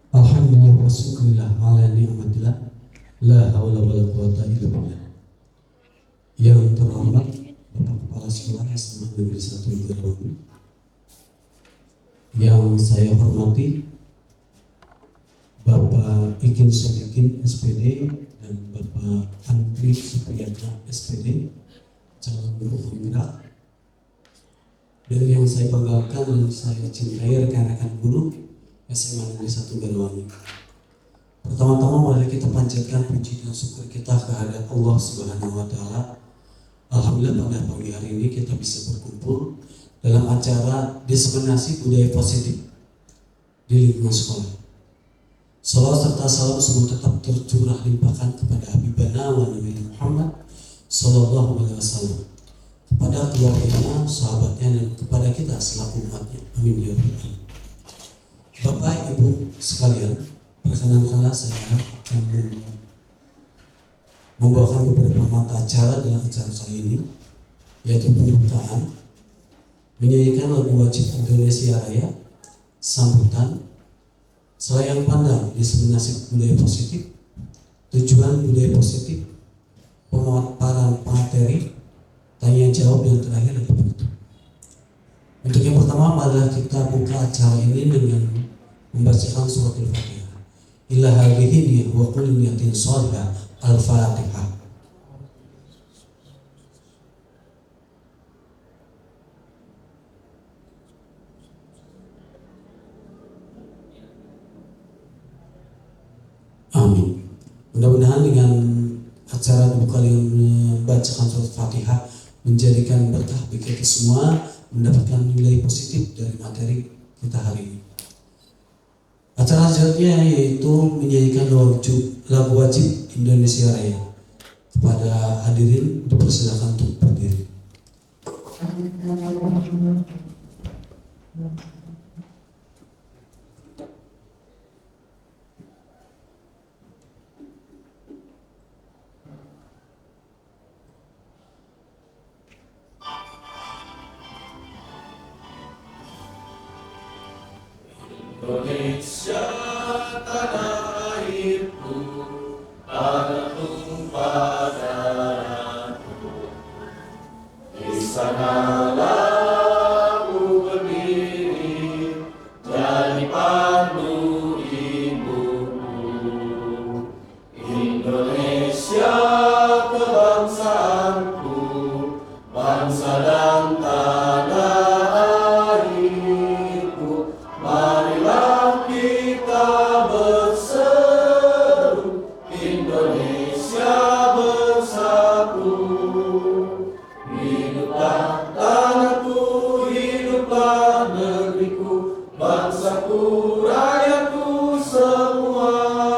Alhamdulillah wa syukurillah ala ni'matillah la hawla wa la quwata illa billah. Yang terhormat Bapak Kepala Sekolah SMA Negeri 1 Garawangi, yang saya hormati Bapak Ikin Sodikin SPD dan Bapak Andri Supriyatna SPD, calon guru penggerak, dan yang saya banggakan dan saya cintai rekan-rekan guru SMA Negeri 1 Garawangi. Pertama-tama mari kita panjatkan puji dan syukur kita kehadirat Allah Subhanahu wa Ta'ala. Alhamdulillah pada pagi hari ini kita bisa berkumpul dalam acara diseminasi budaya positif di lingkungan sekolah. Salawat serta salam semua tetap tercurah limpahkan kepada Habibana wa Nabi Muhammad Sallallahu Alaihi Wasallam, kepada keluarganya, sahabatnya, dan kepada kita selaku umatnya. Amin ya rabbal alamin. Bapak Ibu sekalian, perkenankanlah saya akan membawakan beberapa mata acara dalam acara saya ini, yaitu pembukaan, menyanyikan lagu wajib Indonesia Raya, sambutan, selayang pandang diseminasi budaya positif, tujuan budaya positif, pemaparan materi, tanya jawab, yang terakhir adalah penutup. Untuk yang pertama, marilah kita buka acara ini dengan membacakan surat Al-Fatihah. Ila hadhihi wa kulli niyatin shalihah. Al-Fatihah. Amin. Mudah-mudahan dengan acara buka dengan membacakan surat Fatihah menjadikan berkah bagi kita semua, mendapatkan nilai positif dari materi kita hari ini. Acara selanjutnya yaitu menyanyikan lagu wajib Indonesia Raya. Kepada hadirin dipersilakan untuk berdiri. Indonesia tanah airku, tanah tumpah darahku, di sanalah ku berdiri, jadi pandu ibuku. Indonesia kebangsaanku, bangsa dan tanah airku, marilah kita berseru, Indonesia bersatu. Hiduplah tanahku, hiduplah negeriku, bangsaku, rakyatku semuanya.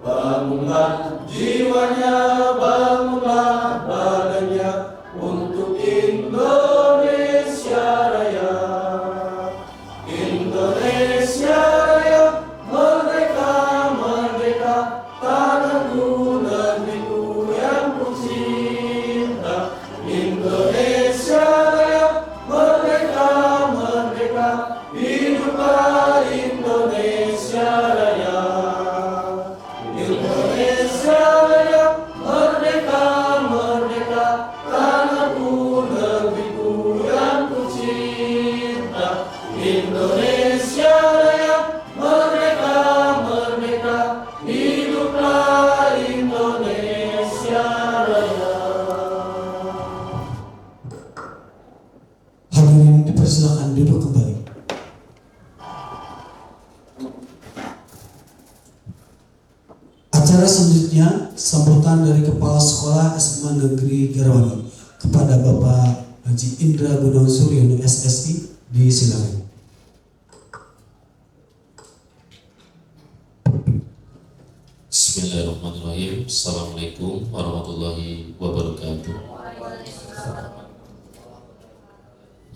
Bangunlah jiwanya, bangunlah badannya untuk Indonesia Raya. Indonesia Raya, merdeka, merdeka, tanahku, negeriku yang ku cinta. Indonesia Raya, merdeka, merdeka, hiduplah Indonesia Raya. Indonesia Raya, merdeka, merdeka, tanahku, negeriku yang ku cinta. Indonesia Raya, merdeka, merdeka, hiduplah Indonesia Raya. Hadirin dipersilakan duduk kembali. Acara selanjutnya sambutan dari Kepala Sekolah SMA Negeri Garawangi kepada Bapak Haji Indra Gunawan Suryono SSI, disilakan. Bismillahirrahmanirrahim. Assalamualaikum warahmatullahi wabarakatuh.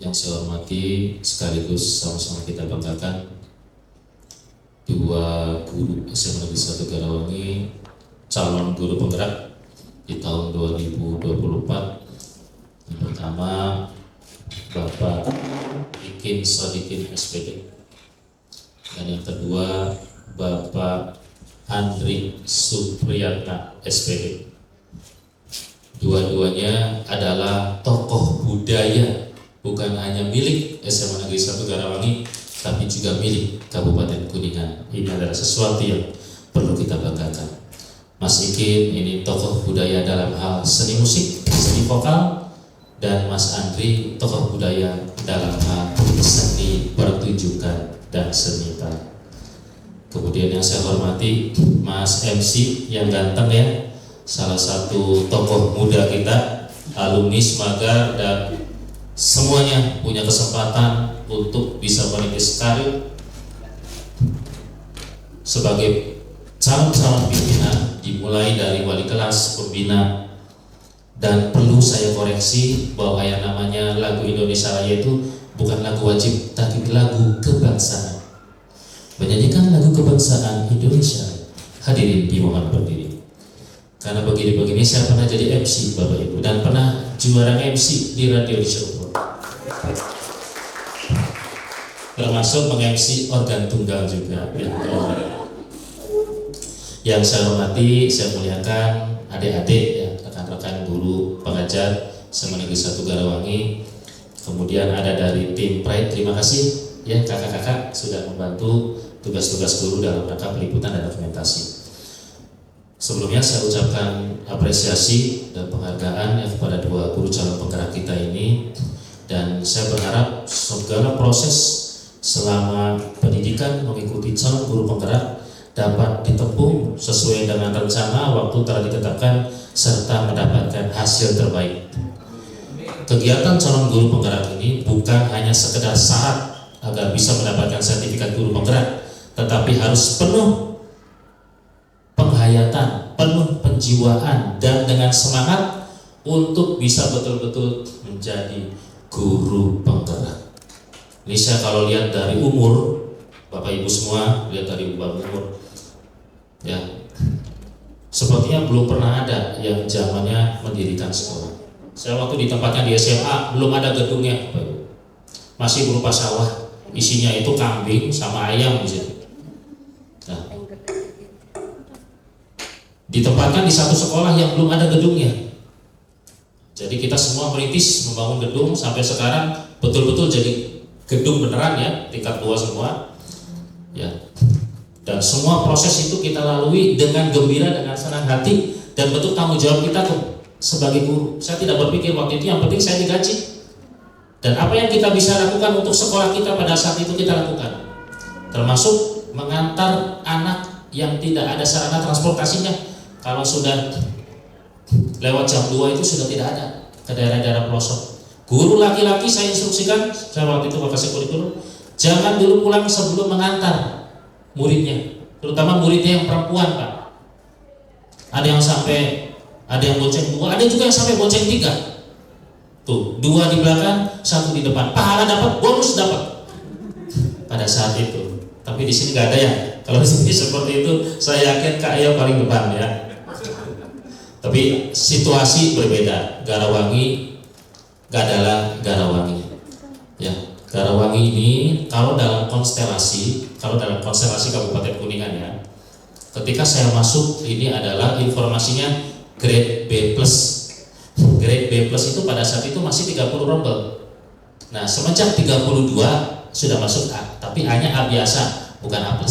Yang saya hormati sekaligus sama-sama kita banggakan dua guru SMA Negeri 1 Garawangi, calon guru penggerak di tahun 2024. Yang pertama Bapak Ikin Muhyiddin Sadikin SPD. Dan yang kedua Bapak Andri Supriyatna SPD. Dua-duanya adalah tokoh budaya, bukan hanya milik SMA Negeri 1 Garawangi, tapi juga milik Kabupaten Kuningan. Ini adalah sesuatu yang perlu kita banggakan. Mas Ikin ini tokoh budaya dalam hal seni musik, seni vokal, dan Mas Andri tokoh budaya dalam hal seni pertunjukan dan seni tari. Kemudian yang saya hormati Mas MC yang ganteng ya, salah satu tokoh muda kita, alumni Semagar, dan semuanya punya kesempatan untuk bisa merintis karir sebagai calon-calon pimpinan, dimulai dari wali kelas, pembina. Dan perlu saya koreksi bahwa yang namanya lagu Indonesia Raya itu bukan lagu wajib, tapi lagu kebangsaan. Menyanyikan lagu kebangsaan Indonesia, hadirin dimohon berdiri. Karena begini-begini saya pernah jadi MC Bapak Ibu, dan pernah juara MC di radio di Cirebon, termasuk meng-MC organ tunggal juga. Yang saya hormati, saya muliakan adik-adik ya, rekan-rekan guru, pengajar SMA Negeri 1 Garawangi. Kemudian ada dari tim Pride, terima kasih ya kakak-kakak sudah membantu tugas-tugas guru dalam rangka peliputan dan dokumentasi. Sebelumnya saya ucapkan apresiasi dan penghargaan ya kepada dua guru calon penggerak kita ini, dan saya berharap segala proses selama pendidikan mengikuti calon guru penggerak dapat ditempuh sesuai dengan rencana waktu telah ditetapkan serta mendapatkan hasil terbaik. Kegiatan calon guru penggerak ini bukan hanya sekedar syarat agar bisa mendapatkan sertifikat guru penggerak, tetapi harus penuh penghayatan, penuh penjiwaan, dan dengan semangat untuk bisa betul-betul menjadi guru penggerak. Ini saya kalau lihat dari umur, Bapak Ibu semua lihat dari umur, ya sepertinya belum pernah ada yang zamannya mendirikan sekolah. Saya waktu ditempatkan di SMA belum ada gedungnya, Bapak Ibu. Masih berupa sawah, isinya itu kambing sama ayam di situ. Nah, ditempatkan di satu sekolah yang belum ada gedungnya. Jadi kita semua merintis membangun gedung sampai sekarang betul-betul jadi gedung beneran ya, tingkat 2 semua. Ya. Dan semua proses itu kita lalui dengan gembira, dengan senang hati, dan bentuk tanggung jawab kita tuh sebagai guru. Saya tidak berpikir waktu itu yang penting saya digaji. Dan apa yang kita bisa lakukan untuk sekolah kita pada saat itu kita lakukan. Termasuk mengantar anak yang tidak ada sarana transportasinya. Kalau sudah lewat jam 2 itu sudah tidak ada ke daerah-daerah pelosok. Guru laki-laki saya instruksikan, saya waktu itu kasih kurikulum, jangan dulu pulang sebelum mengantar muridnya, terutama muridnya yang perempuan, Pak. Ada yang bonceng 2, ada juga yang sampai bonceng 3. Tuh, 2 di belakang, 1 di depan. Pahala dapat, bonus dapat. Pada saat itu. Tapi di sini nggak ada ya. Kalau di sini seperti itu, saya yakin Kak Ayo paling depan ya. Tapi situasi berbeda. Garawangi gak adalah Garawangi. Ya, Garawangi ini kalau dalam konstelasi Kabupaten Kuningan ya. Ketika saya masuk ini adalah informasinya grade B+. Grade B+ itu pada saat itu masih 30 rombel. Nah, semenjak 32 sudah masuk A, tapi hanya A biasa, bukan A+.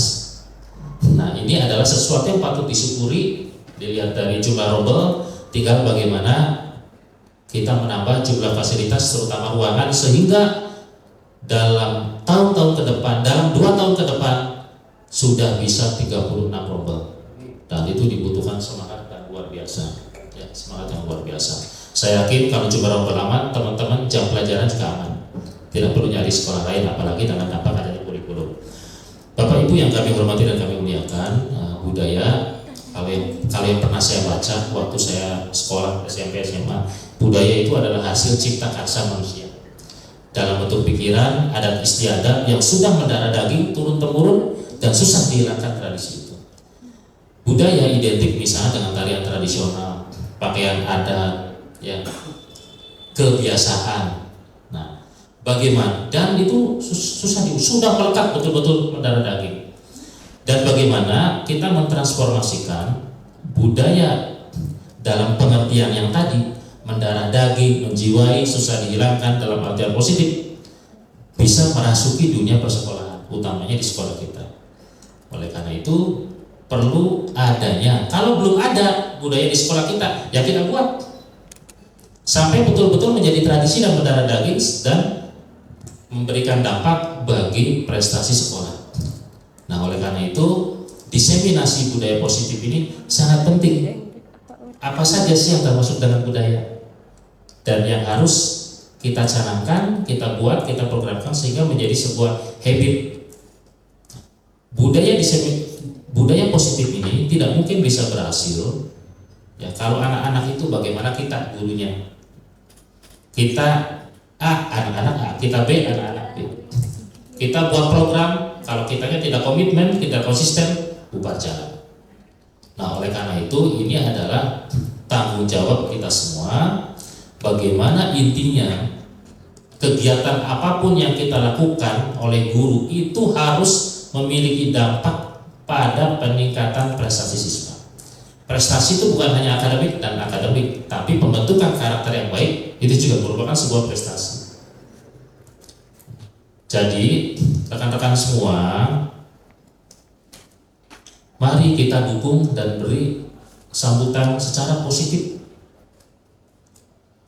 Nah, ini adalah sesuatu yang patut disyukuri. Dilihat dari jumlah rombel, tinggal bagaimana kita menambah jumlah fasilitas terutama ruangan sehingga dalam tahun-tahun ke depan, dalam 2 tahun ke depan sudah bisa 36 rombel. Dan itu dibutuhkan semangat yang luar biasa. Ya, semangat yang luar biasa. Saya yakin kalau jumlah rombel aman, teman-teman jam pelajaran juga aman. Tidak perlu nyari sekolah lain, apalagi dengan dampak adanya kurikulum. Bapak Ibu yang kami hormati dan kami muliakan, budaya kalau yang pernah saya baca waktu saya sekolah SMP SMA, budaya itu adalah hasil cipta karsa manusia. Dalam bentuk pikiran, adat istiadat yang sudah mendarah daging turun temurun dan susah dihilangkan tradisi itu. Budaya identik misalnya dengan tarian tradisional, pakaian adat, ya, kebiasaan. Nah, Bagaimana? Dan itu sudah melekat betul-betul mendarah daging. Dan bagaimana kita mentransformasikan budaya dalam pengertian yang tadi, mendarah daging, menjiwai, susah dihilangkan dalam artian positif, bisa merasuki dunia persekolahan, utamanya di sekolah kita. Oleh karena itu perlu adanya, kalau belum ada budaya di sekolah kita, ya kita buat sampai betul-betul menjadi tradisi dan mendarah daging dan memberikan dampak bagi prestasi sekolah. Nah, oleh karena itu diseminasi budaya positif ini sangat penting. Apa saja sih yang termasuk dalam budaya dan yang harus kita canangkan, kita buat, kita programkan sehingga menjadi sebuah habit. Budaya positif ini tidak mungkin bisa berhasil ya kalau anak-anak itu bagaimana kita gurunya. Kita A, anak-anak A, kita B, anak-anak B. Kita buat program, kalau kitanya tidak komitmen, tidak konsisten, bubar jalan. Nah, oleh karena itu ini adalah tanggung jawab kita semua. Bagaimana intinya kegiatan apapun yang kita lakukan oleh guru itu harus memiliki dampak pada peningkatan prestasi siswa. Prestasi itu bukan hanya akademik dan akademik, tapi pembentukan karakter yang baik itu juga merupakan sebuah prestasi. Jadi rekan-rekan semua, mari kita dukung dan beri sambutan secara positif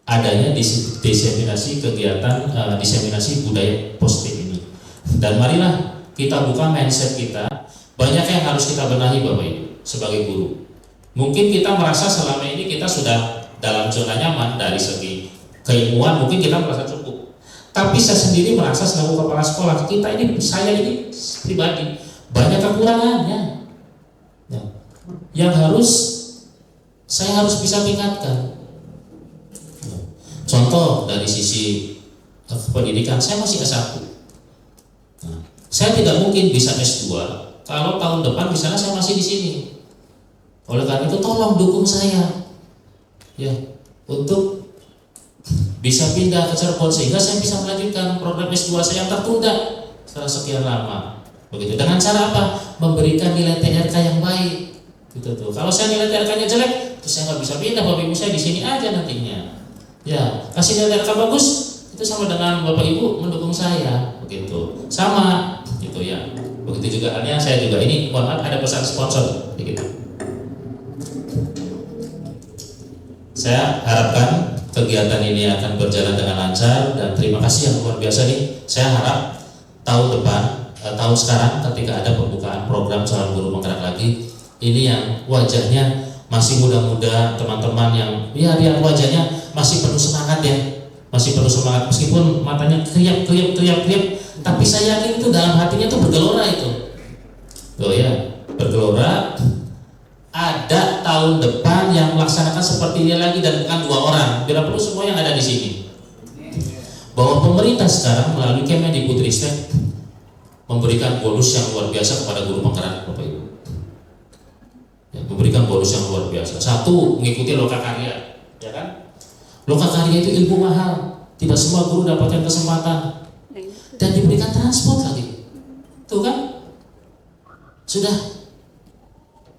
adanya diseminasi kegiatan diseminasi budaya positif ini. Dan marilah kita buka mindset kita. Banyak yang harus kita benahi Bapak Ibu sebagai guru. Mungkin kita merasa selama ini kita sudah dalam zona nyaman dari segi keilmuan, mungkin kita merasa cukup. Tapi saya sendiri merasa selaku kepala sekolah saya ini pribadi banyak kekurangannya ya, yang saya harus bisa tingkatkan. Contoh dari sisi pendidikan, saya masih S1. Nah, saya tidak mungkin bisa S2 kalau tahun depan misalnya saya masih di sini. Oleh karena itu tolong dukung saya ya untuk bisa pindah ke Cirebon sehingga saya bisa melanjutkan program S2 saya yang tertunda setelah sekian lama. Begitu. Dengan cara apa? Memberikan nilai TRK yang baik. Gitu tuh. Kalau saya nilai TRK-nya jelek, terus saya nggak bisa pindah, Bapak Ibu saya di sini aja nantinya. Ya, kasih nilai TRK bagus, itu sama dengan Bapak Ibu mendukung saya, begitu. Sama, gitu ya. Begitu juga halnya saya juga ini, mohon maaf ada pesan sponsor, begitu. Saya harapkan kegiatan ini akan berjalan dengan lancar dan terima kasih yang luar biasa nih. Saya harap tahun depan, tahun sekarang ketika ada pembukaan program calon guru penggerak lagi, ini yang wajahnya masih muda-muda, teman-teman yang ya lihat wajahnya masih penuh semangat ya, masih penuh semangat meskipun matanya kriap, tapi saya yakin itu dalam hatinya tuh bergelora itu. Loh ya, bergelora. Ada tahun depan yang melaksanakan seperti ini lagi dan bukan 2 orang. Bila perlu semua yang ada di sini. Bahwa pemerintah sekarang melalui Kemendikbudristek memberikan bonus yang luar biasa kepada guru penggerak, Bapak Ibu. Ya, memberikan bonus yang luar biasa. 1, mengikuti lokakarya, ya kan? Lokakarya itu ilmu mahal. Tidak semua guru dapatkan kesempatan. Dan diberikan transport lagi. Tuh kan? Sudah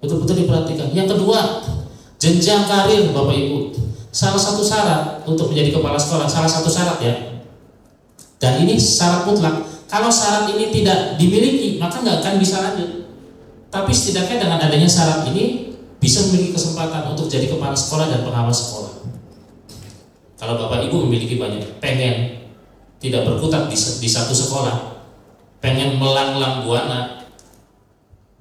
betul-betul diperhatikan. Yang kedua, jenjang karir Bapak Ibu. Salah satu syarat untuk menjadi kepala sekolah, salah satu syarat ya. Dan ini syarat mutlak. Kalau syarat ini tidak dimiliki, maka nggak akan bisa lanjut. Tapi setidaknya dengan adanya syarat ini bisa memiliki kesempatan untuk jadi kepala sekolah dan pengawas sekolah. Kalau Bapak Ibu memiliki banyak, pengen tidak berkutat di satu sekolah, pengen melanglang buana,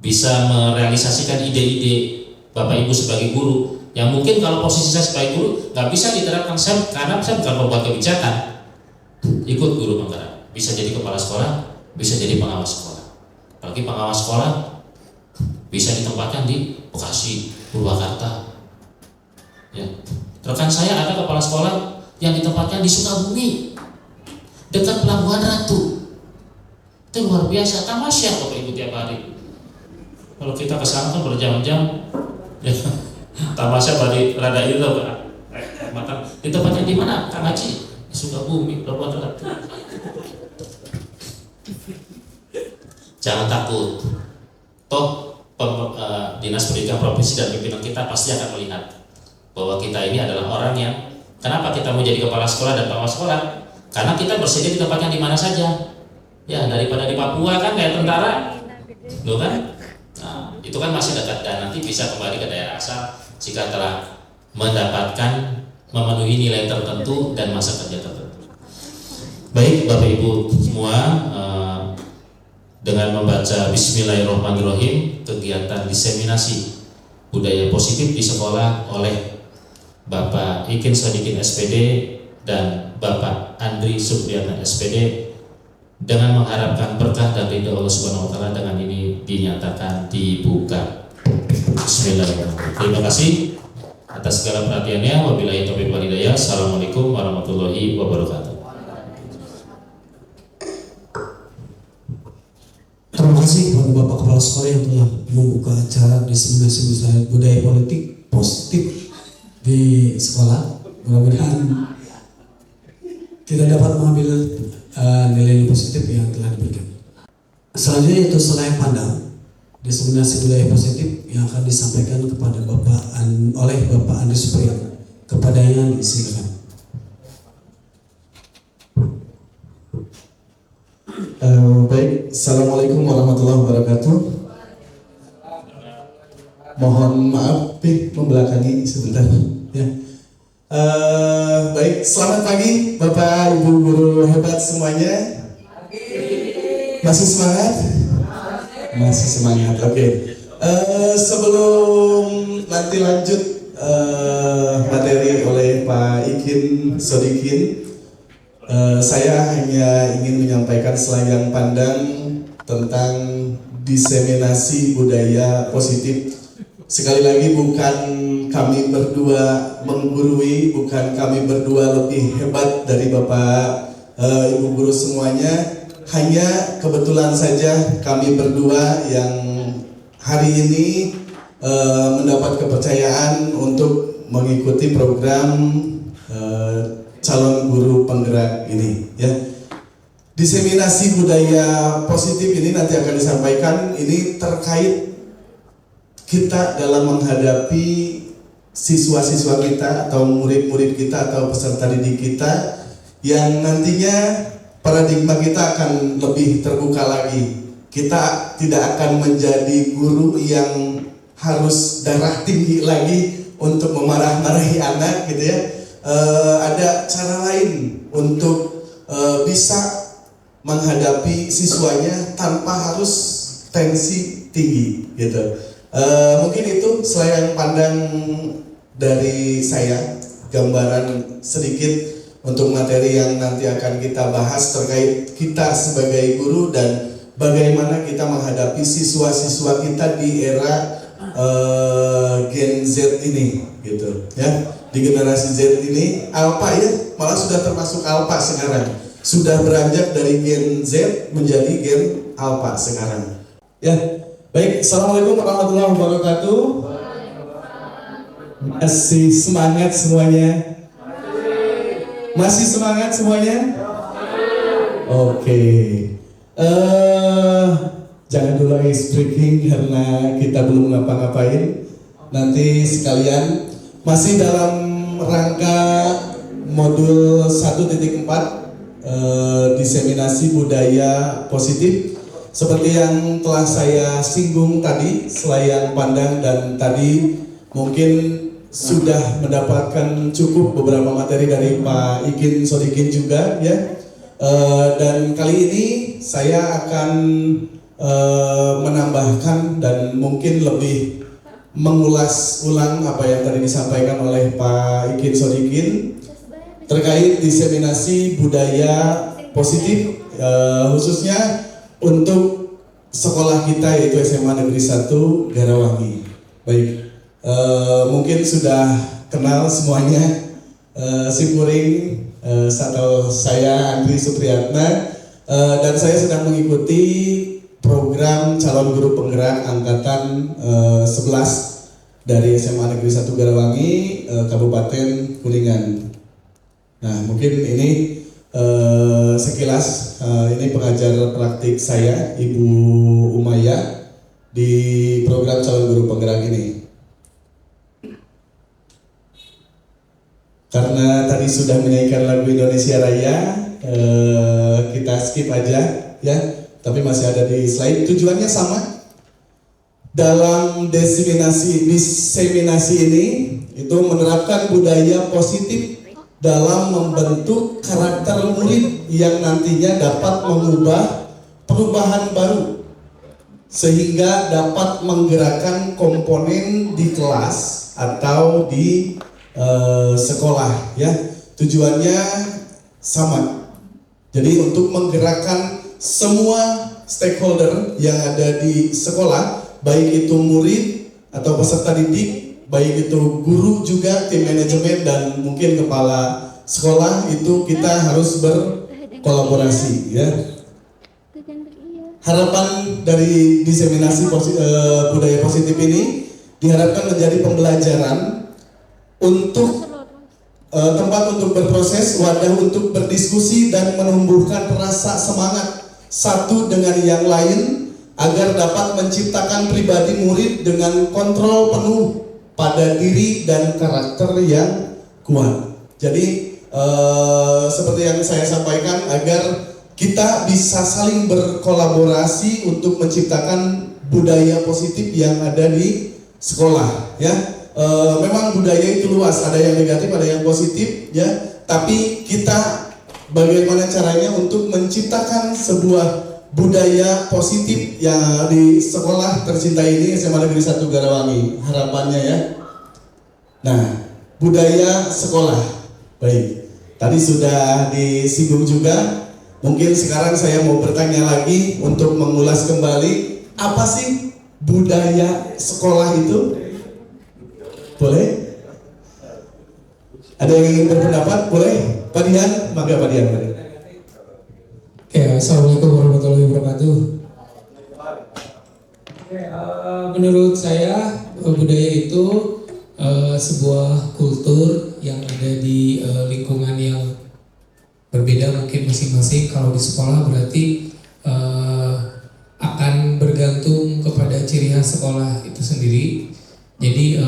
bisa merealisasikan ide-ide Bapak Ibu sebagai guru yang mungkin kalau posisi saya sebagai guru nggak bisa diterapkan karena saya bukan pembuat kebijakan. Ikut guru penggerak, bisa jadi kepala sekolah, bisa jadi pengawas sekolah. Apalagi pengawas sekolah bisa ditempatkan di Bekasi, Purwakarta. Ya. Rekan saya ada kepala sekolah yang ditempatkan di Sukabumi, dekat Pelabuhan Ratu. Itu luar biasa, tamasya Bapak Ibu tiap hari. Kalau kita ke sana kan berjam-jam, ya, tamasya bari rada itu Pak. Di tempatnya di mana? Kang Haji? Sukabumi, berapa ratu? Jangan takut. Toh Dinas Pendidikan Provinsi dan pimpinan kita pasti akan melihat bahwa kita ini adalah orang yang, kenapa kita mau jadi kepala sekolah dan pengawas sekolah? Karena kita bersedia di tempat yang di mana saja. Ya, daripada di Papua kan kayak tentara, loh kan? Nah, itu kan masih dekat dan nanti bisa kembali ke daerah asal jika telah mendapatkan memenuhi nilai tertentu dan masa kerja tertentu. Baik, Bapak Ibu semua, dengan membaca Bismillahirrahmanirrahim, kegiatan diseminasi budaya positif di sekolah oleh Bapak Ikin Sodikin SPD dan Bapak Andri Supriyatna SPD dengan mengharapkan berkah dan ridho Allah Subhanahu wa taala, dengan ini dinyatakan dibuka. Bismillahirrahmanirrahim. Terima kasih atas segala perhatiannya. Wabillahi taufiq wal hidayah. Assalamualaikum warahmatullahi wabarakatuh. Terima kasih kepada Bapak Kepala Sekolah yang telah membuka acara diseminasi budaya politik positif di sekolah. Mudah-mudahan kita dapat mengambil nilai positif yang telah diberikan. Selanjutnya itu selain pandang diseminasi budaya positif yang akan disampaikan kepada oleh Bapak Andri Supriyatna. Kepadanya disilakan. Baik, Assalamualaikum warahmatullahi wabarakatuh. Mohon maaf, membelakangi sebentar. Ya. Baik, selamat pagi Bapak Ibu guru hebat semuanya. Masih semangat? Masih semangat, oke. Sebelum nanti lanjut materi oleh Pak Ikin Sodikin, saya hanya ingin menyampaikan selayang pandang tentang diseminasi budaya positif. Sekali lagi, bukan kami berdua menggurui, bukan kami berdua lebih hebat dari Bapak Ibu guru semuanya. Hanya kebetulan saja kami berdua yang hari ini mendapat kepercayaan untuk mengikuti program calon guru penggerak ini, ya. Diseminasi budaya positif ini nanti akan disampaikan, ini terkait kita dalam menghadapi siswa-siswa kita atau murid-murid kita atau peserta didik kita yang nantinya paradigma kita akan lebih terbuka lagi. Kita tidak akan menjadi guru yang harus darah tinggi lagi untuk memarah-marahi anak, gitu ya. Ada cara lain untuk bisa menghadapi siswanya tanpa harus tensi tinggi, gitu. Mungkin itu selain pandang dari saya, gambaran sedikit untuk materi yang nanti akan kita bahas terkait kita sebagai guru dan bagaimana kita menghadapi siswa-siswa kita di era Gen Z ini, gitu ya. Di generasi Z ini, Alpha ya, malah sudah termasuk Alpha sekarang. Sudah beranjak dari Gen Z menjadi Gen Alpha sekarang. Ya, baik. Assalamualaikum warahmatullahi wabarakatuh. Masih semangat semuanya? Masih semangat semuanya? Oke. Jangan dulu ice breaking karena kita belum ngapa-ngapain. Nanti sekalian masih dalam rangka modul 1.4 diseminasi budaya positif. Seperti yang telah saya singgung tadi, selayan pandang dan tadi mungkin sudah mendapatkan cukup beberapa materi dari Pak Ikin Sodikin juga, ya. Dan kali ini saya akan menambahkan dan mungkin lebih mengulas ulang apa yang tadi disampaikan oleh Pak Ikin Sodikin terkait diseminasi budaya positif, khususnya untuk sekolah kita yaitu SMA Negeri 1 Garawangi. Baik, mungkin sudah kenal semuanya, Simpuring, atau saya Andri Supriyatna, dan saya sedang mengikuti program calon guru penggerak angkatan 11 dari SMA Negeri 1 Garawangi, Kabupaten Kuningan. Nah, mungkin ini sekilas ini pengajar praktik saya, Ibu Umaya, di program calon guru penggerak ini. Karena tadi sudah menyanyikan lagu Indonesia Raya, kita skip aja ya. Tapi masih ada di slide. Tujuannya sama. Dalam diseminasi ini itu menerapkan budaya positif dalam membentuk karakter murid yang nantinya dapat mengubah perubahan baru sehingga dapat menggerakkan komponen di kelas atau di sekolah ya. Tujuannya sama. Jadi untuk menggerakkan semua stakeholder yang ada di sekolah, baik itu murid atau peserta didik, baik itu guru juga, tim manajemen dan mungkin kepala sekolah, itu kita harus berkolaborasi ya. Harapan dari diseminasi budaya positif ini diharapkan menjadi pembelajaran untuk tempat untuk berproses, wadah untuk berdiskusi dan menumbuhkan rasa semangat satu dengan yang lain agar dapat menciptakan pribadi murid dengan kontrol penuh pada diri dan karakter yang kuat. Jadi seperti yang saya sampaikan, agar kita bisa saling berkolaborasi untuk menciptakan budaya positif yang ada di sekolah ya. Memang budaya itu luas, ada yang negatif, ada yang positif ya. Tapi kita bagaimana caranya untuk menciptakan sebuah budaya positif yang di sekolah tercinta ini, SMA Negeri 1 Garawangi, harapannya ya. Nah, budaya sekolah. Baik, tadi sudah disinggung juga. Mungkin sekarang saya mau bertanya lagi untuk mengulas kembali, apa sih budaya sekolah itu? Boleh? Ada yang ingin berpendapat? Boleh? Pak Dian, mangga Pak Dian. Ya, assalamualaikum warahmatullahi wabarakatuh. Menurut saya budaya itu sebuah kultur yang ada di lingkungan yang berbeda mungkin masing-masing. Kalau di sekolah berarti akan bergantung kepada ciri khas sekolah itu sendiri. Jadi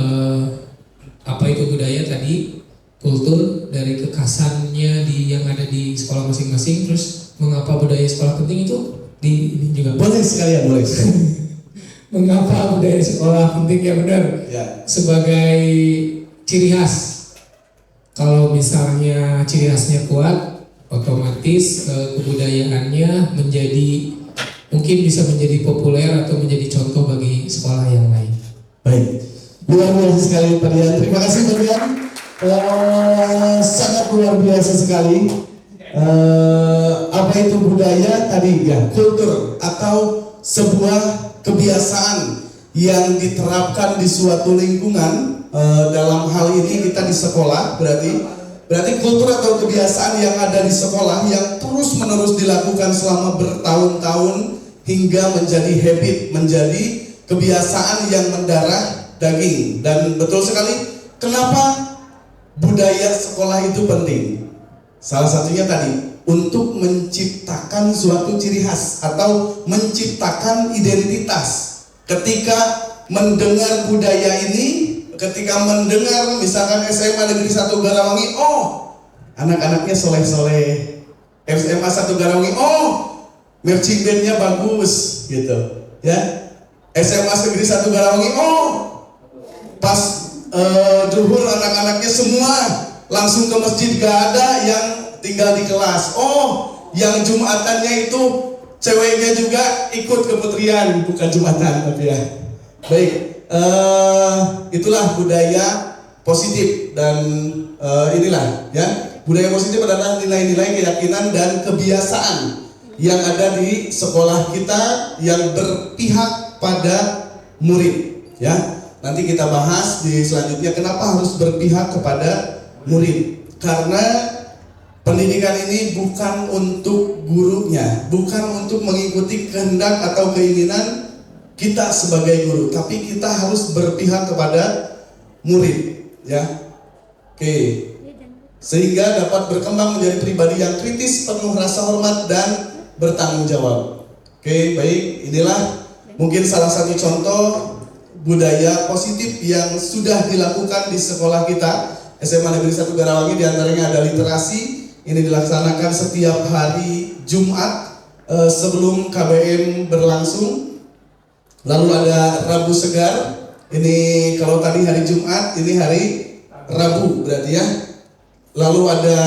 apa itu budaya tadi? Kultur dari kekhasannya yang ada di sekolah masing-masing. Terus mengapa budaya sekolah penting itu ini juga boleh sekalian, boleh sekalian. Mengapa budaya sekolah penting ya benar Ya. sebagai ciri khas. Kalau misalnya ciri khasnya kuat, otomatis kebudayaannya mungkin bisa menjadi populer atau menjadi contoh bagi sekolah yang lain. Baik, luar biasa sekali Pak Dian. Terima kasih Pak Dian. Sangat luar biasa sekali. Apa itu budaya tadi ya? Kultur atau sebuah kebiasaan yang diterapkan di suatu lingkungan. Dalam hal ini kita di sekolah, berarti kultur atau kebiasaan yang ada di sekolah yang terus menerus dilakukan selama bertahun-tahun hingga menjadi habit, menjadi kebiasaan yang mendarah daging. Dan betul sekali, kenapa budaya sekolah itu penting? Salah satunya tadi, untuk menciptakan suatu ciri khas atau menciptakan identitas. Ketika mendengar budaya ini, ketika mendengar misalkan SMA Negeri 1 Garawangi, oh anak-anaknya soleh-soleh. SMA 1 Garawangi, oh marching bandnya bagus gitu ya. SMA Negeri 1 Garawangi, oh pas zuhur anak-anaknya semua langsung ke masjid, gak ada yang tinggal di kelas. Oh, yang Jumatannya itu ceweknya juga ikut ke putrian, bukan Jumatan tapi ya. Baik, itulah budaya positif. Dan inilah ya, budaya positif adalah nilai-nilai, keyakinan dan kebiasaan yang ada di sekolah kita yang berpihak pada murid ya. Nanti kita bahas di selanjutnya kenapa harus berpihak kepada murid. Karena pendidikan ini bukan untuk gurunya, bukan untuk mengikuti kehendak atau keinginan kita sebagai guru, tapi kita harus berpihak kepada murid ya. Oke. sehingga dapat berkembang menjadi pribadi yang kritis, penuh rasa hormat dan bertanggung jawab. Oke, baik, inilah mungkin salah satu contoh budaya positif yang sudah dilakukan di sekolah kita SMA Negeri 1 Garawangi. Diantaranya ada literasi, ini dilaksanakan setiap hari Jumat sebelum KBM berlangsung. Lalu ada Rabu Segar, ini kalau tadi hari Jumat, ini hari Rabu berarti ya. Lalu ada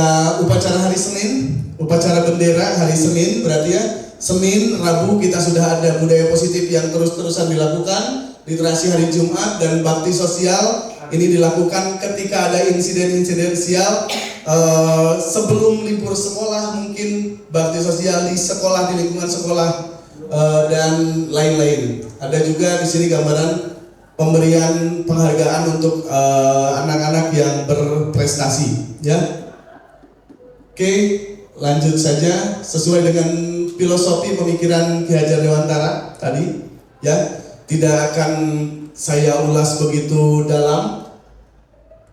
upacara hari Senin, upacara bendera hari Senin berarti ya. Senin, Rabu kita sudah ada budaya positif yang terus-terusan dilakukan. Literasi hari Jumat dan bakti sosial ini dilakukan ketika ada insiden-insiden sial sebelum libur sekolah, mungkin bakti sosial di sekolah, di lingkungan sekolah dan lain-lain. Ada juga di sini gambaran pemberian penghargaan untuk anak-anak yang berprestasi, ya. Oke, lanjut saja sesuai dengan filosofi pemikiran Ki Hajar Dewantara tadi, ya. Tidak akan saya ulas begitu dalam.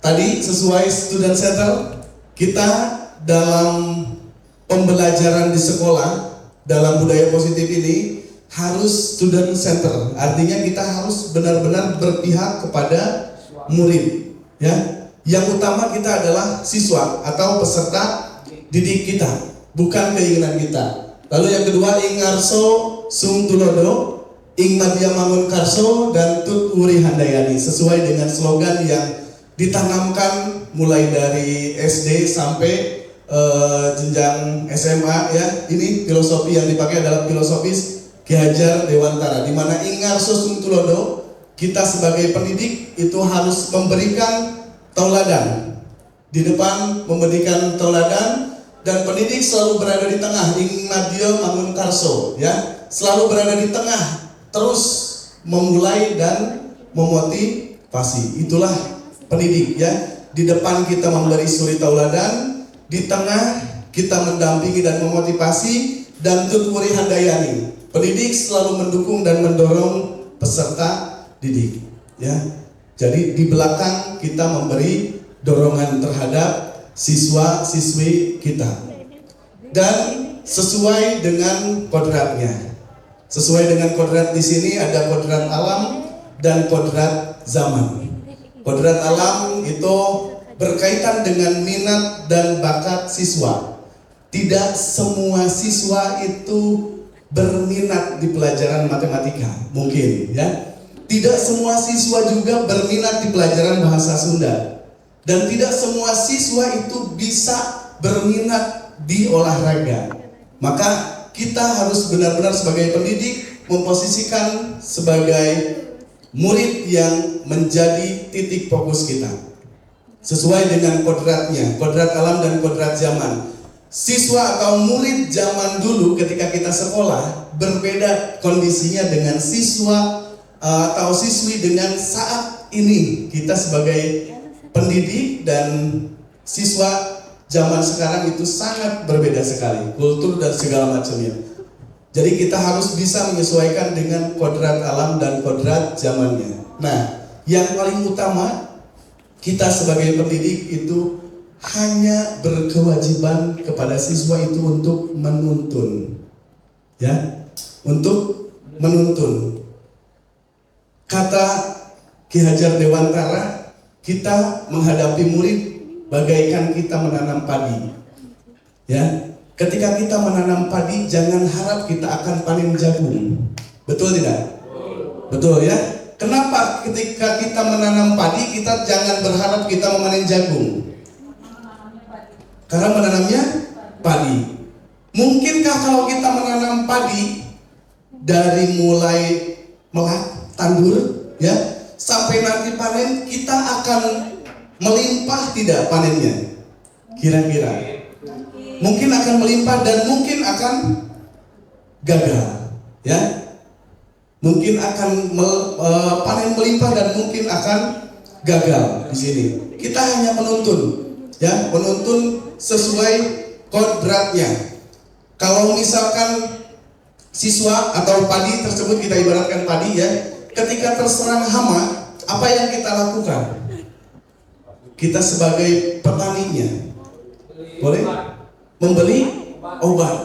Tadi sesuai student center, kita dalam pembelajaran di sekolah dalam budaya positif ini harus student center. Artinya kita harus benar-benar berpihak kepada murid, ya. Yang utama kita adalah siswa atau peserta didik kita, bukan keinginan kita. Lalu yang kedua, ing ngarso sung tulodo, ing madya mangun karso dan tut uri handayani, sesuai dengan slogan yang ditanamkan mulai dari SD sampai jenjang SMA, ya. Ini filosofi yang dipakai adalah filosofis Ki Hajar Dewantara, di mana ing ngarso sung tulodo, kita sebagai pendidik itu harus memberikan tauladan. Di depan memberikan tauladan, dan pendidik selalu berada di tengah, ing madya mangun karso, ya. Selalu berada di tengah, terus memulai dan memotivasi. Itulah pendidik, ya. Di depan kita memberi suri tauladan, di tengah kita mendampingi dan memotivasi, dan tuturi handayani. Pendidik selalu mendukung dan mendorong peserta didik, ya. Jadi di belakang kita memberi dorongan terhadap siswa-siswi kita. Dan sesuai dengan kodratnya. Sesuai dengan kodrat di sini ada kodrat alam dan kodrat zaman. Kodrat alam itu berkaitan dengan minat dan bakat siswa. Tidak semua siswa itu berminat di pelajaran matematika, mungkin, ya. Tidak semua siswa juga berminat di pelajaran bahasa Sunda. Dan tidak semua siswa itu bisa berminat di olahraga. Maka kita harus benar-benar sebagai pendidik memposisikan sebagai murid yang menjadi titik fokus kita sesuai dengan kodratnya, kodrat alam dan kodrat zaman. Siswa atau murid zaman dulu ketika kita sekolah berbeda kondisinya dengan siswa atau siswi dengan saat ini kita sebagai pendidik, dan siswa zaman sekarang itu sangat berbeda sekali, kultur dan segala macamnya. Jadi kita harus bisa menyesuaikan dengan kodrat alam dan kodrat zamannya. Nah, yang paling utama kita sebagai pendidik itu hanya berkewajiban kepada siswa itu untuk menuntun, ya, untuk menuntun. Kata Ki Hajar Dewantara, kita menghadapi murid bagaikan kita menanam padi, ya. Ketika kita menanam padi, jangan harap kita akan panen jagung. Betul tidak? Betul, ya. Kenapa ketika kita menanam padi, kita jangan berharap kita memanen jagung? Karena menanamnya padi. Mungkinkah kalau kita menanam padi dari mulai melak, tandur, ya, sampai nanti panen, kita akan melimpah tidak panennya? Kira-kira mungkin akan melimpah dan mungkin akan gagal, ya. Mungkin akan panen melimpah dan mungkin akan gagal di sini. Kita hanya menuntun, ya, menuntun sesuai kodratnya. Kalau misalkan siswa atau padi tersebut, kita ibaratkan padi, ya, ketika terserang hama, apa yang kita lakukan? Kita sebagai petaninya Boleh? Membeli obat.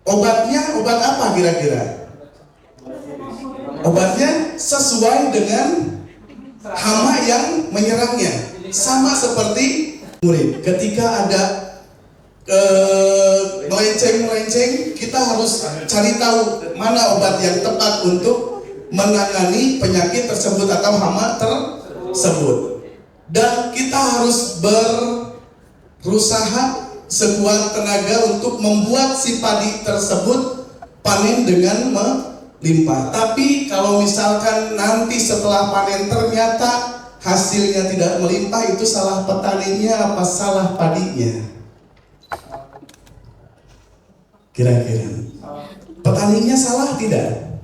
Obatnya obat apa kira-kira? Obatnya sesuai dengan hama yang menyerangnya. Sama seperti murid. Ketika ada melenceng-melenceng, kita harus cari tahu mana obat yang tepat untuk menangani penyakit tersebut atau hama tersebut. Dan kita harus berusaha sekuat tenaga untuk membuat si padi tersebut panen dengan melimpah. Tapi kalau misalkan nanti setelah panen ternyata hasilnya tidak melimpah, itu salah petaninya apa salah padinya? Kira-kira petaninya salah tidak?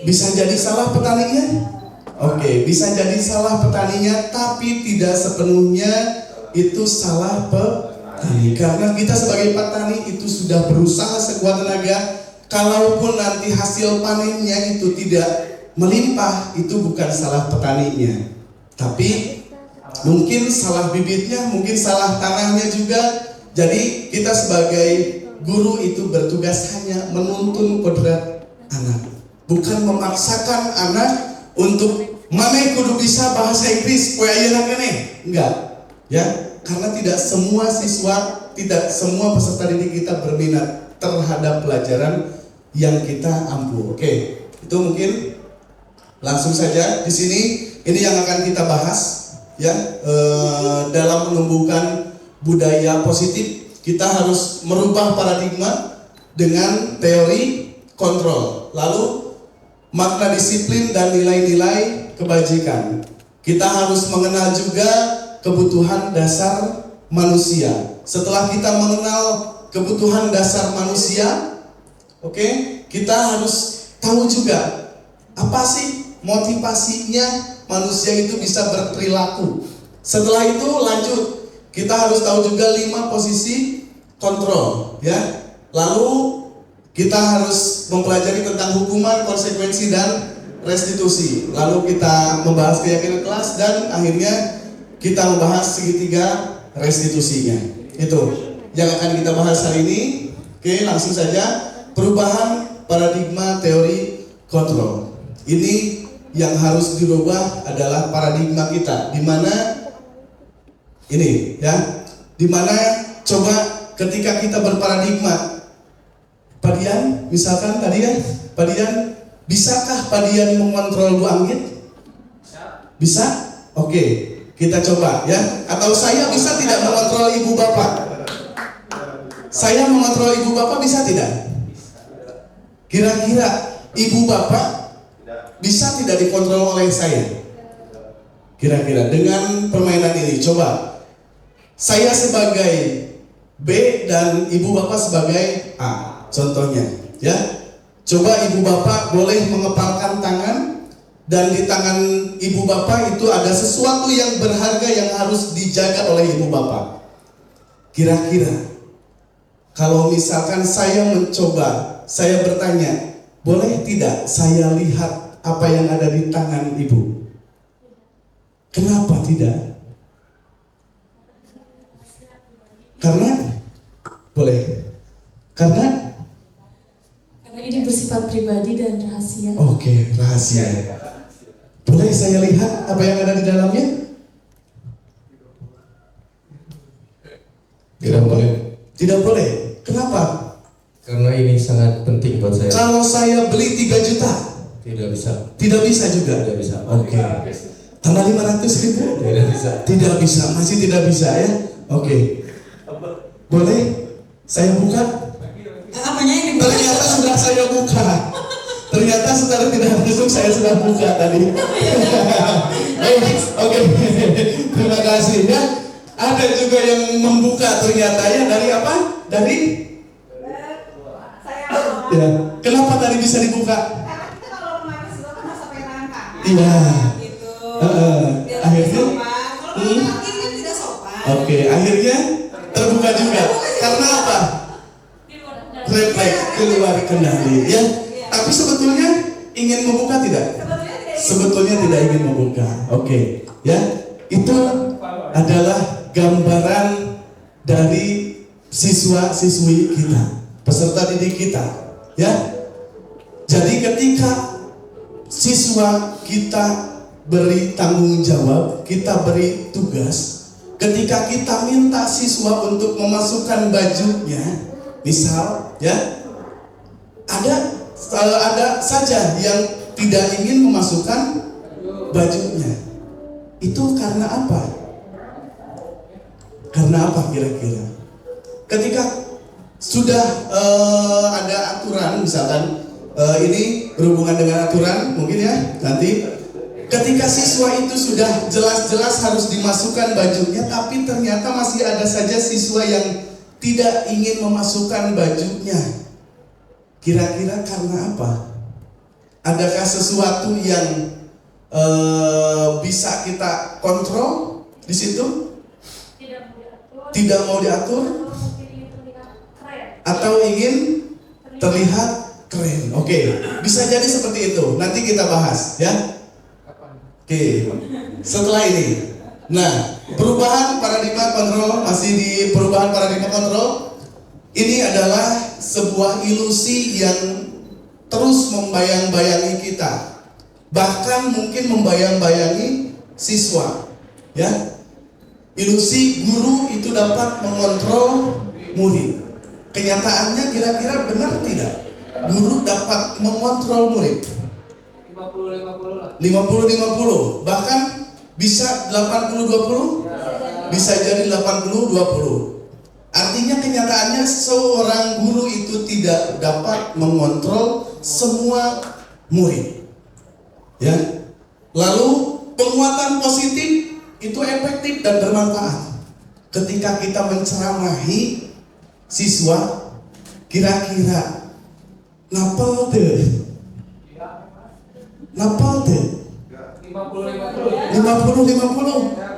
Bisa jadi salah petaninya? Oke, bisa jadi salah petaninya, tapi tidak sepenuhnya itu salah petani. Karena kita sebagai petani itu sudah berusaha sekuat tenaga. Kalaupun nanti hasil panennya itu tidak melimpah, itu bukan salah petaninya, tapi mungkin salah bibitnya, mungkin salah tanahnya juga. Jadi kita sebagai guru itu bertugas hanya menuntun kodrat anak, bukan memaksakan anak untuk mame kudu bisa bahasa Inggris poe ayeuna keneh. Enggak, ya, karena tidak semua siswa, tidak semua peserta didik kita berminat terhadap pelajaran yang kita ampu. Oke, itu mungkin langsung saja di sini. Ini yang akan kita bahas, ya, dalam menumbuhkan budaya positif. Kita harus merubah paradigma dengan teori kontrol, lalu makna disiplin dan nilai-nilai kebajikan. Kita harus mengenal juga kebutuhan dasar manusia. Setelah kita mengenal kebutuhan dasar manusia, oke, kita harus tahu juga apa sih motivasinya manusia itu bisa berperilaku. Setelah itu lanjut, kita harus tahu juga 5 posisi kontrol, ya. Lalu kita harus mempelajari tentang hukuman, konsekuensi, dan restitusi. Lalu kita membahas keyakinan kelas, dan akhirnya kita membahas segitiga restitusinya. Itu yang akan kita bahas hari ini. Oke, langsung saja. Perubahan paradigma teori kontrol. Ini yang harus dirubah adalah paradigma kita, di mana ini, ya, dimana coba ketika kita berparadigma, Padian, misalkan tadi ya, Padian, bisakah Padian mengontrol Bu Anggit? Bisa? Oke, kita coba, ya. Atau saya bisa tidak mengontrol Ibu Bapak? Saya mengontrol Ibu Bapak bisa tidak? Kira-kira Ibu Bapak bisa tidak dikontrol oleh saya? Kira-kira dengan permainan ini, coba. Saya sebagai B dan Ibu Bapak sebagai A, contohnya, ya. Coba Ibu Bapak boleh mengepalkan tangan, dan di tangan Ibu Bapak itu ada sesuatu yang berharga yang harus dijaga oleh Ibu Bapak. Kira-kira kalau misalkan saya mencoba, saya bertanya, boleh tidak saya lihat apa yang ada di tangan Ibu? Kenapa tidak? Karena boleh. Karena ini bersifat pribadi dan rahasia. Oke, rahasia. Boleh saya lihat apa yang ada di dalamnya? Tidak boleh. Tidak boleh. Kenapa? Karena ini sangat penting buat saya. Kalau saya beli 3 juta, Tidak bisa. tidak bisa juga. Tidak bisa. Oke. Tambah 500.000? Tidak bisa. Tidak bisa, masih tidak bisa, ya. Oke. Boleh saya buka? Apanya yang dibuka? Ternyata sudah saya buka. Ternyata saudara tidak masuk, saya sudah buka tadi. Oke. Terima kasih, ya. Ada juga yang membuka ternyata, ya, dari apa? Dari ya. Kenapa tadi bisa dibuka? Karena kita kalau memakai sesuatu kan harus pakai tangan kanan. Iya. Gitu. Akhirnya? Kalau pakai tangan kiri kan tidak sopan. Oke, akhirnya terbuka juga. Karena apa? Refleks keluar kendali, ya. Tapi sebetulnya ingin membuka tidak? Sebetulnya tidak ingin membuka. Oke, ya. Itu adalah gambaran dari siswa-siswi kita, peserta didik kita, ya. Jadi ketika siswa kita beri tanggung jawab, kita beri tugas, ketika kita minta siswa untuk memasukkan bajunya, misal, ya, ada saja yang tidak ingin memasukkan bajunya. Itu karena apa? Karena apa kira-kira? Ketika sudah ada aturan, misalkan ini berhubungan dengan aturan, mungkin ya nanti. Ketika siswa itu sudah jelas-jelas harus dimasukkan bajunya, tapi ternyata masih ada saja siswa yang tidak ingin memasukkan bajunya. Kira-kira karena apa? Adakah sesuatu yang bisa kita kontrol di situ? Tidak mau diatur? Atau ingin terlihat keren? Oke, bisa jadi seperti itu. Nanti kita bahas, ya. Oke, setelah ini, nah, perubahan paradigma kontrol, masih di perubahan paradigma kontrol, ini adalah sebuah ilusi yang terus membayang-bayangi kita, bahkan mungkin membayang-bayangi siswa, ya. Ilusi guru itu dapat mengontrol murid. Kenyataannya kira-kira benar tidak? Guru dapat mengontrol murid. 50-50, bahkan bisa 80-20, bisa jadi 80-20. Artinya kenyataannya seorang guru itu tidak dapat mengontrol semua murid, ya. Lalu penguatan positif itu efektif dan bermanfaat. Ketika kita menceramahi siswa, kira-kira napal deh 50-50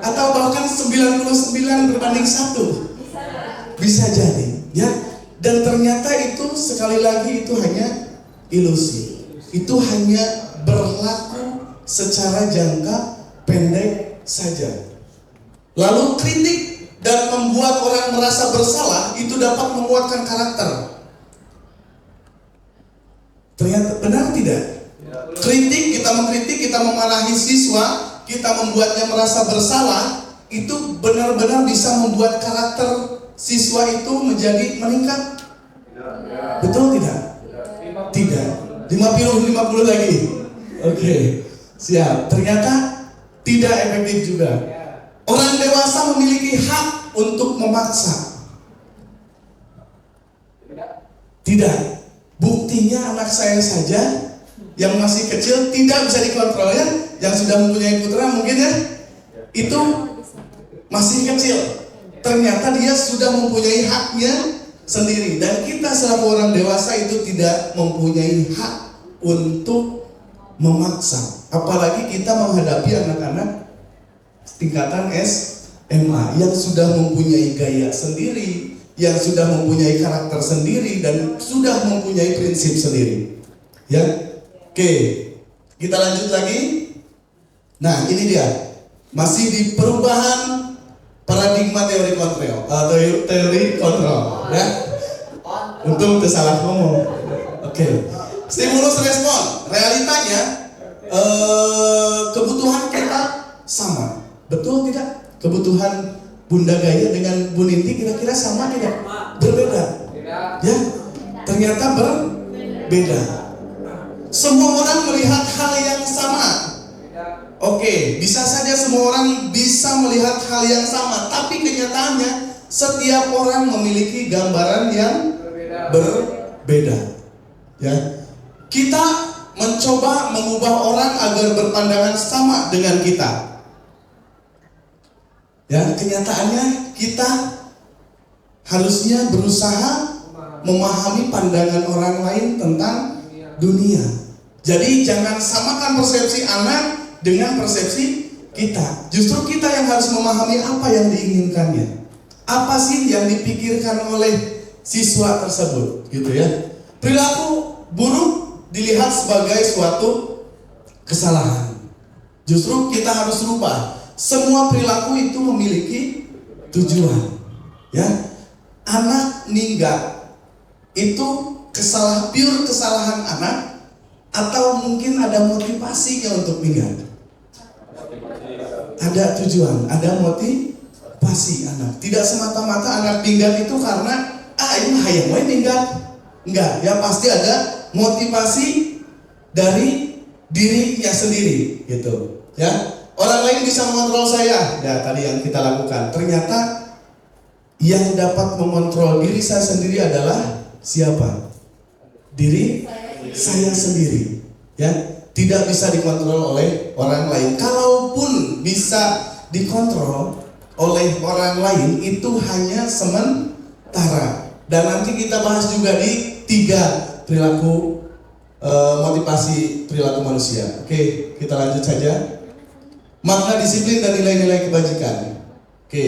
atau bahkan 99 berbanding 1 bisa jadi, ya. Dan ternyata itu sekali lagi itu hanya ilusi, itu hanya berlaku secara jangka pendek saja. Lalu kritik dan membuat orang merasa bersalah itu dapat menguatkan karakter. Ternyata benar tidak? Kritik, kita mengkritik, kita memarahi siswa, kita membuatnya merasa bersalah, itu benar-benar bisa membuat karakter siswa itu menjadi meningkat. Betul tidak? Tidak. 50-50 lagi. Oke, siap. Ternyata tidak efektif juga. Orang dewasa memiliki hak untuk memaksa. Tidak. Buktinya anak saya saja yang masih kecil tidak bisa dikontrol, ya. Yang sudah mempunyai putra mungkin, ya, itu masih kecil. Ternyata dia sudah mempunyai haknya sendiri. Dan kita selaku orang dewasa itu tidak mempunyai hak untuk memaksa. Apalagi kita menghadapi anak-anak tingkatan SMA yang sudah mempunyai gaya sendiri, yang sudah mempunyai karakter sendiri, dan sudah mempunyai prinsip sendiri, ya. Oke, kita lanjut lagi. Nah, ini dia, masih di perubahan paradigma teori kontrol, teori kontrol, ya. Untung tersalah ngomong. Oke, stimulus respon, realitanya kebutuhan kita sama, betul tidak? Kebutuhan Bunda Gaya dengan Bu Ninti kira-kira sama tidak? Berbeda, ya. Ternyata berbeda. Semua orang melihat hal yang sama. Oke, bisa saja semua orang bisa melihat hal yang sama, tapi kenyataannya setiap orang memiliki gambaran yang berbeda. Ya. Kita mencoba mengubah orang agar berpandangan sama dengan kita. Ya, kenyataannya kita harusnya berusaha memahami pandangan orang lain tentang dunia. Jadi jangan samakan persepsi anak dengan persepsi kita. Justru kita yang harus memahami apa yang diinginkannya. Apa sih yang dipikirkan oleh siswa tersebut, gitu ya. Perilaku buruk dilihat sebagai suatu kesalahan. Justru kita harus rubah. Semua perilaku itu memiliki tujuan. Ya, anak minggat itu pure kesalahan anak atau mungkin ada motivasinya untuk minggat? Ada tujuan, ada motivasi anak. Tidak semata-mata anak minggat itu karena ini hayang we minggat. Enggak, ya pasti ada motivasi dari dirinya sendiri gitu. Ya, orang lain bisa mengontrol saya. Ya, tadi yang kita lakukan. Ternyata yang dapat mengontrol diri saya sendiri adalah siapa? Diri saya sendiri. Ya, tidak bisa dikontrol oleh orang lain. Kalaupun bisa dikontrol oleh orang lain, itu hanya sementara. Dan nanti kita bahas juga di 3 perilaku motivasi perilaku manusia. Oke, kita lanjut saja. Makna disiplin dan nilai-nilai kebajikan. Oke,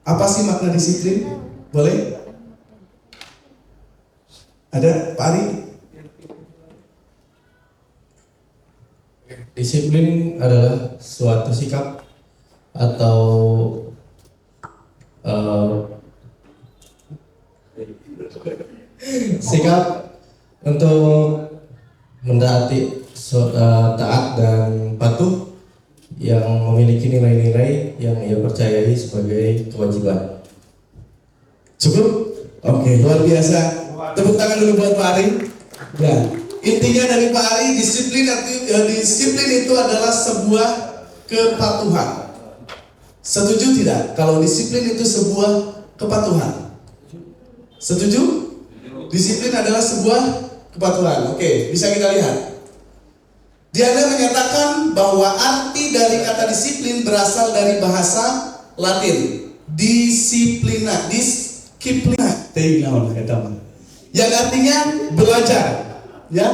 apa sih makna disiplin? Boleh? Ada Pak Ari? Disiplin adalah suatu sikap atau sikap untuk mentaati taat dan patuh yang memiliki nilai-nilai yang ia percayai sebagai kewajiban. Cukup? Oke, luar biasa. Tepuk tangan dulu buat Pak Ari. Ya, intinya dari Pak Ari, disiplin itu adalah sebuah kepatuhan. Setuju tidak? Kalau disiplin itu sebuah kepatuhan. Setuju? Disiplin adalah sebuah kepatuhan. Oke, bisa kita lihat. Diana menyatakan bahwa arti dari kata disiplin berasal dari bahasa Latin disciplina, yang artinya belajar. Ya,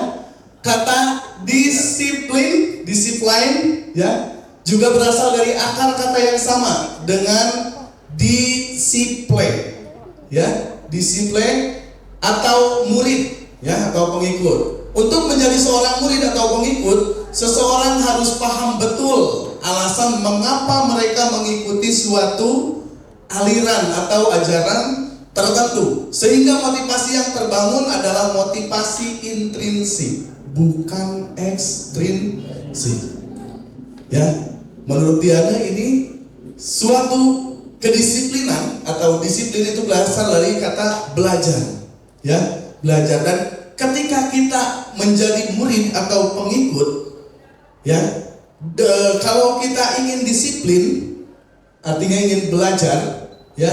kata discipline ya juga berasal dari akar kata yang sama dengan disiplin. Ya, disiplin atau murid, ya, atau pengikut. Untuk menjadi seorang murid atau pengikut, seseorang harus paham betul alasan mengapa mereka mengikuti suatu aliran atau ajaran tertentu. Sehingga motivasi yang terbangun adalah motivasi intrinsik, bukan ekstrinsik. Ya, menurut Diana ini suatu kedisiplinan atau disiplin itu berasal dari kata belajar. Ya, belajar. Dan ketika kita menjadi murid atau pengikut, ya, kalau kita ingin disiplin, artinya ingin belajar, ya,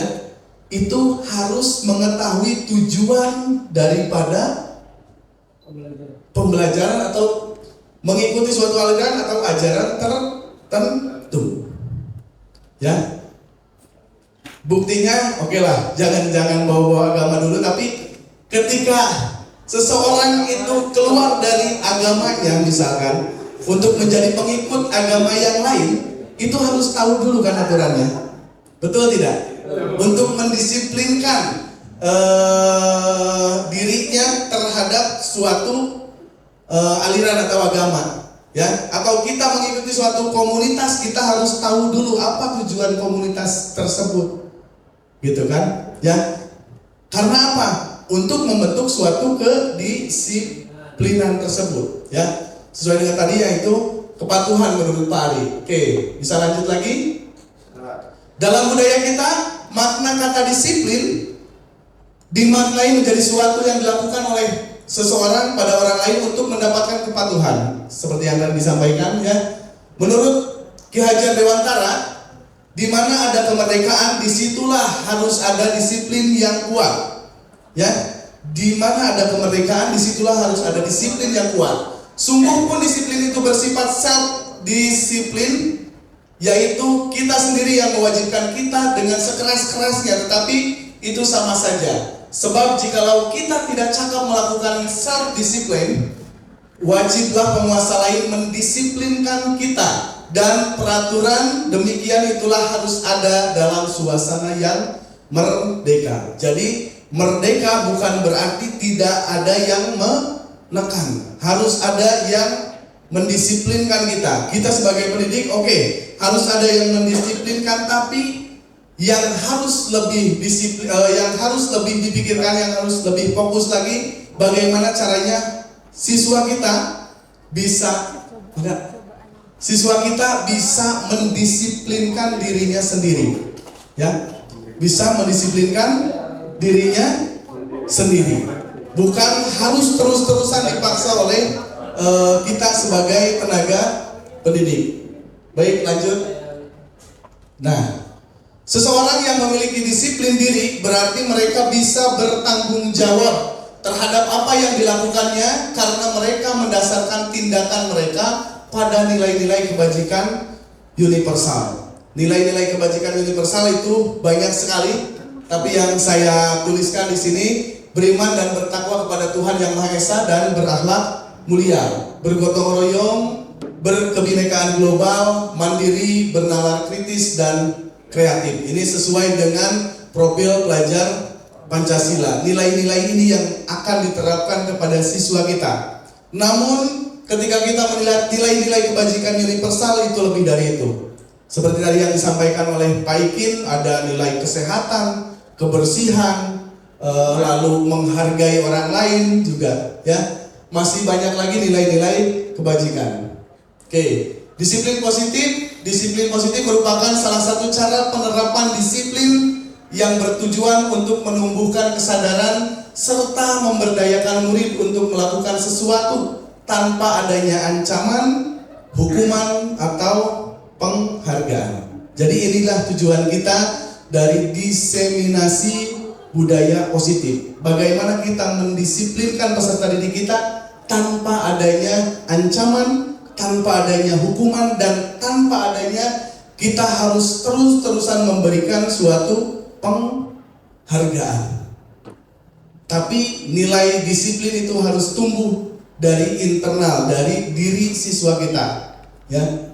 itu harus mengetahui tujuan daripada pembelajaran atau mengikuti suatu aliran atau ajaran tertentu. Ya, buktinya, oke lah, jangan bawa agama dulu, tapi ketika seseorang itu keluar dari agamanya misalkan untuk menjadi pengikut agama yang lain, itu harus tahu dulu kan aturannya. Betul tidak? Untuk mendisiplinkan dirinya terhadap suatu aliran atau agama, ya, atau kita mengikuti suatu komunitas, kita harus tahu dulu apa tujuan komunitas tersebut, gitu kan? Ya, karena apa? Untuk membentuk suatu kedisiplinan tersebut, ya, sesuai dengan tadi yaitu kepatuhan menurut Pak Ari. Oke, bisa lanjut lagi. Dalam budaya kita, makna kata disiplin dimaknai menjadi suatu yang dilakukan oleh seseorang pada orang lain untuk mendapatkan kepatuhan, seperti yang tadi disampaikan, ya. Menurut Ki Hajar Dewantara, di mana ada kemerdekaan, disitulah harus ada disiplin yang kuat. Ya, di mana ada kemerdekaan, disitulah harus ada disiplin yang kuat. Sungguh pun disiplin itu bersifat self disiplin, yaitu kita sendiri yang mewajibkan kita dengan sekeras-kerasnya, tetapi itu sama saja. Sebab jikalau kita tidak cakap melakukan self disiplin, wajiblah penguasa lain mendisiplinkan kita, dan peraturan demikian itulah harus ada dalam suasana yang merdeka. Jadi merdeka bukan berarti tidak ada yang menekan, harus ada yang mendisiplinkan kita. Kita sebagai pendidik, oke, harus ada yang mendisiplinkan, tapi yang harus lebih yang harus lebih dipikirkan, yang harus lebih fokus lagi, bagaimana caranya siswa kita bisa mendisiplinkan dirinya sendiri, ya, bisa mendisiplinkan dirinya sendiri, bukan harus terus-terusan dipaksa oleh kita sebagai tenaga pendidik. Baik, lanjut. Nah, seseorang yang memiliki disiplin diri berarti mereka bisa bertanggung jawab terhadap apa yang dilakukannya karena mereka mendasarkan tindakan mereka pada nilai-nilai kebajikan universal. Nilai-nilai kebajikan universal itu banyak sekali, tapi yang saya tuliskan di sini: beriman dan bertakwa kepada Tuhan Yang Maha Esa dan berakhlak mulia, bergotong royong, berkebinekaan global, mandiri, bernalar kritis dan kreatif. Ini sesuai dengan profil pelajar Pancasila. Nilai-nilai ini yang akan diterapkan kepada siswa kita. Namun ketika kita melihat nilai-nilai kebajikan universal, itu lebih dari itu. Seperti tadi yang disampaikan oleh Pak Ikin, ada nilai kesehatan, kebersihan, lalu menghargai orang lain juga, ya. Masih banyak lagi nilai-nilai kebajikan. Oke, disiplin positif merupakan salah satu cara penerapan disiplin yang bertujuan untuk menumbuhkan kesadaran serta memberdayakan murid untuk melakukan sesuatu tanpa adanya ancaman, hukuman, atau penghargaan. Jadi inilah tujuan kita dari diseminasi budaya positif. Bagaimana kita mendisiplinkan peserta didik kita tanpa adanya ancaman, tanpa adanya hukuman, dan tanpa adanya kita harus terus-terusan memberikan suatu penghargaan. Tapi nilai disiplin itu harus tumbuh dari internal, dari diri siswa kita, ya.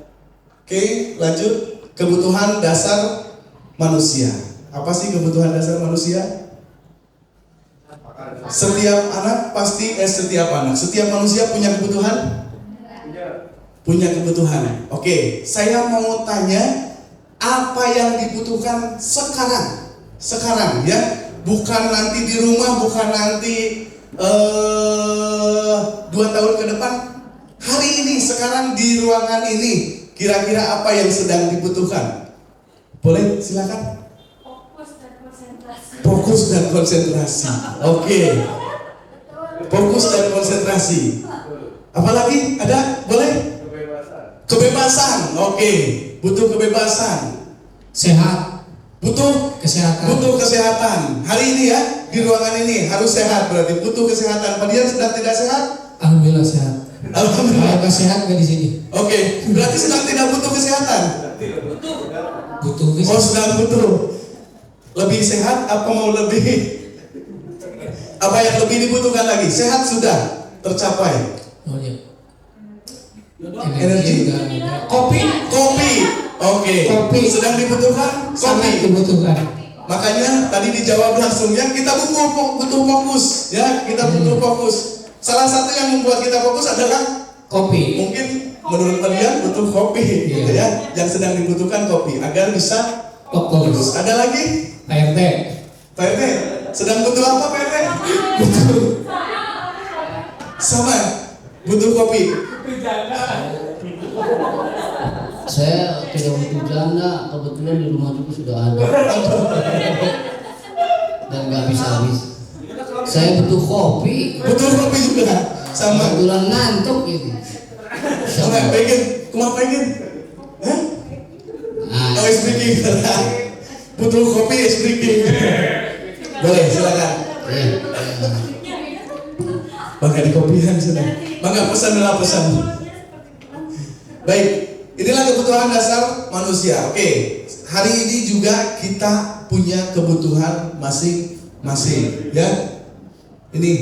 Oke, lanjut. Kebutuhan dasar manusia. Apa sih kebutuhan dasar manusia? Setiap manusia punya kebutuhan? Punya kebutuhan. Oke, saya mau tanya, apa yang dibutuhkan sekarang, ya, bukan nanti di rumah, bukan nanti 2 tahun ke depan, hari ini, sekarang di ruangan ini, kira-kira apa yang sedang dibutuhkan? Boleh, silakan. Fokus dan konsentrasi. Oke. Fokus dan konsentrasi. Apalagi ada? Boleh? Kebebasan. Oke. Butuh kebebasan. Sehat, Butuh kesehatan. Hari ini ya, di ruangan ini harus sehat, berarti butuh kesehatan. Padian sedang tidak sehat? alhamdulillah sehat. Alhamdulillah. Kalau nggak sehat nggak di sini. Oke, berarti sedang tidak butuh kesehatan. Butuh Oh, sedang butuh. Lebih sehat apa mau lebih? Apa yang lebih dibutuhkan lagi? Sehat sudah tercapai. Oh ya. Energi. Udah ada. Kopi. Oke. Kopi. Sedang dibutuhkan Sangat kopi. dibutuhkan. Makanya tadi dijawab langsung ya, kita butuh fokus ya, kita butuh fokus. Salah satu yang membuat kita fokus adalah Kopi. mungkin menurut kalian butuh kopi gitu ya, yang sedang dibutuhkan kopi agar bisa fokus. Ada lagi? Pak RT. Pak RT sedang butuh apa Pak RT? Sama, butuh kopi. Saya tidak butuh janda, kebetulan di rumah juga sudah ada dan nggak habis. Saya butuh kopi, Butuh kopi juga. Sama. kebetulan ngantuk ini. Sama, pengen. Hah? Nah, Oh, ice breaking. Butuh kopi, ice breaking. Boleh, silakan. ya. Bangga di kopian sudah. Bangga pesan. Baik, inilah kebutuhan dasar manusia. Oke, hari ini juga kita punya kebutuhan masing-masing, ya. Ini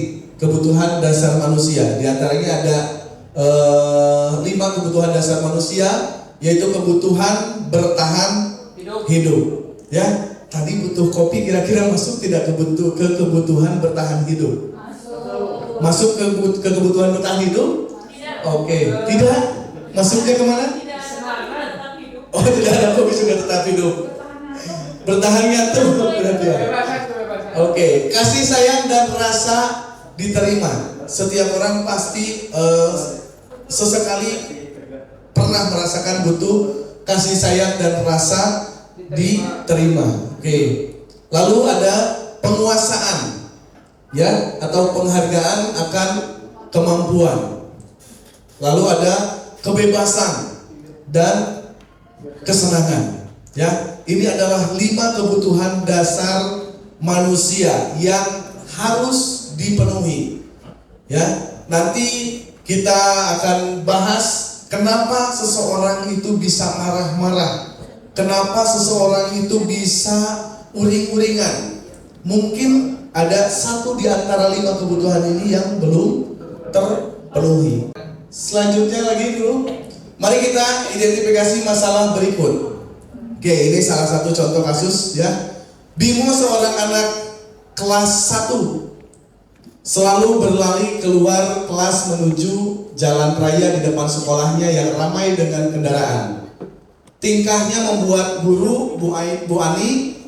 kebutuhan dasar manusia. Di antaranya ada 5 kebutuhan dasar manusia, yaitu kebutuhan bertahan hidup. Ya, tadi butuh kopi, kira-kira masuk tidak ke kebutuhan bertahan hidup? Masuk ke kebutuhan bertahan hidup? Oke, tidak. Masuknya kemana? Oh, tidak ada kopi juga tetap hidup. Bertahan nyatu berarti ya. Oke, kasih sayang dan rasa diterima. Setiap orang pasti sesekali pernah merasakan butuh kasih sayang dan rasa diterima. Oke. Lalu ada penguasaan, ya, atau penghargaan akan kemampuan. Lalu ada kebebasan dan kesenangan. Ya, ini adalah 5 kebutuhan dasar manusia yang harus dipenuhi. Ya, nanti kita akan bahas kenapa seseorang itu bisa marah-marah, kenapa seseorang itu bisa uring-uringan. Mungkin ada 1 di antara 5 kebutuhan ini yang belum terpenuhi. Selanjutnya lagi dulu, mari kita identifikasi masalah berikut. Oke, ini salah satu contoh kasus ya. Bimo seorang anak kelas 1 selalu berlari keluar kelas menuju jalan raya di depan sekolahnya yang ramai dengan kendaraan. Tingkahnya membuat guru Bu Ani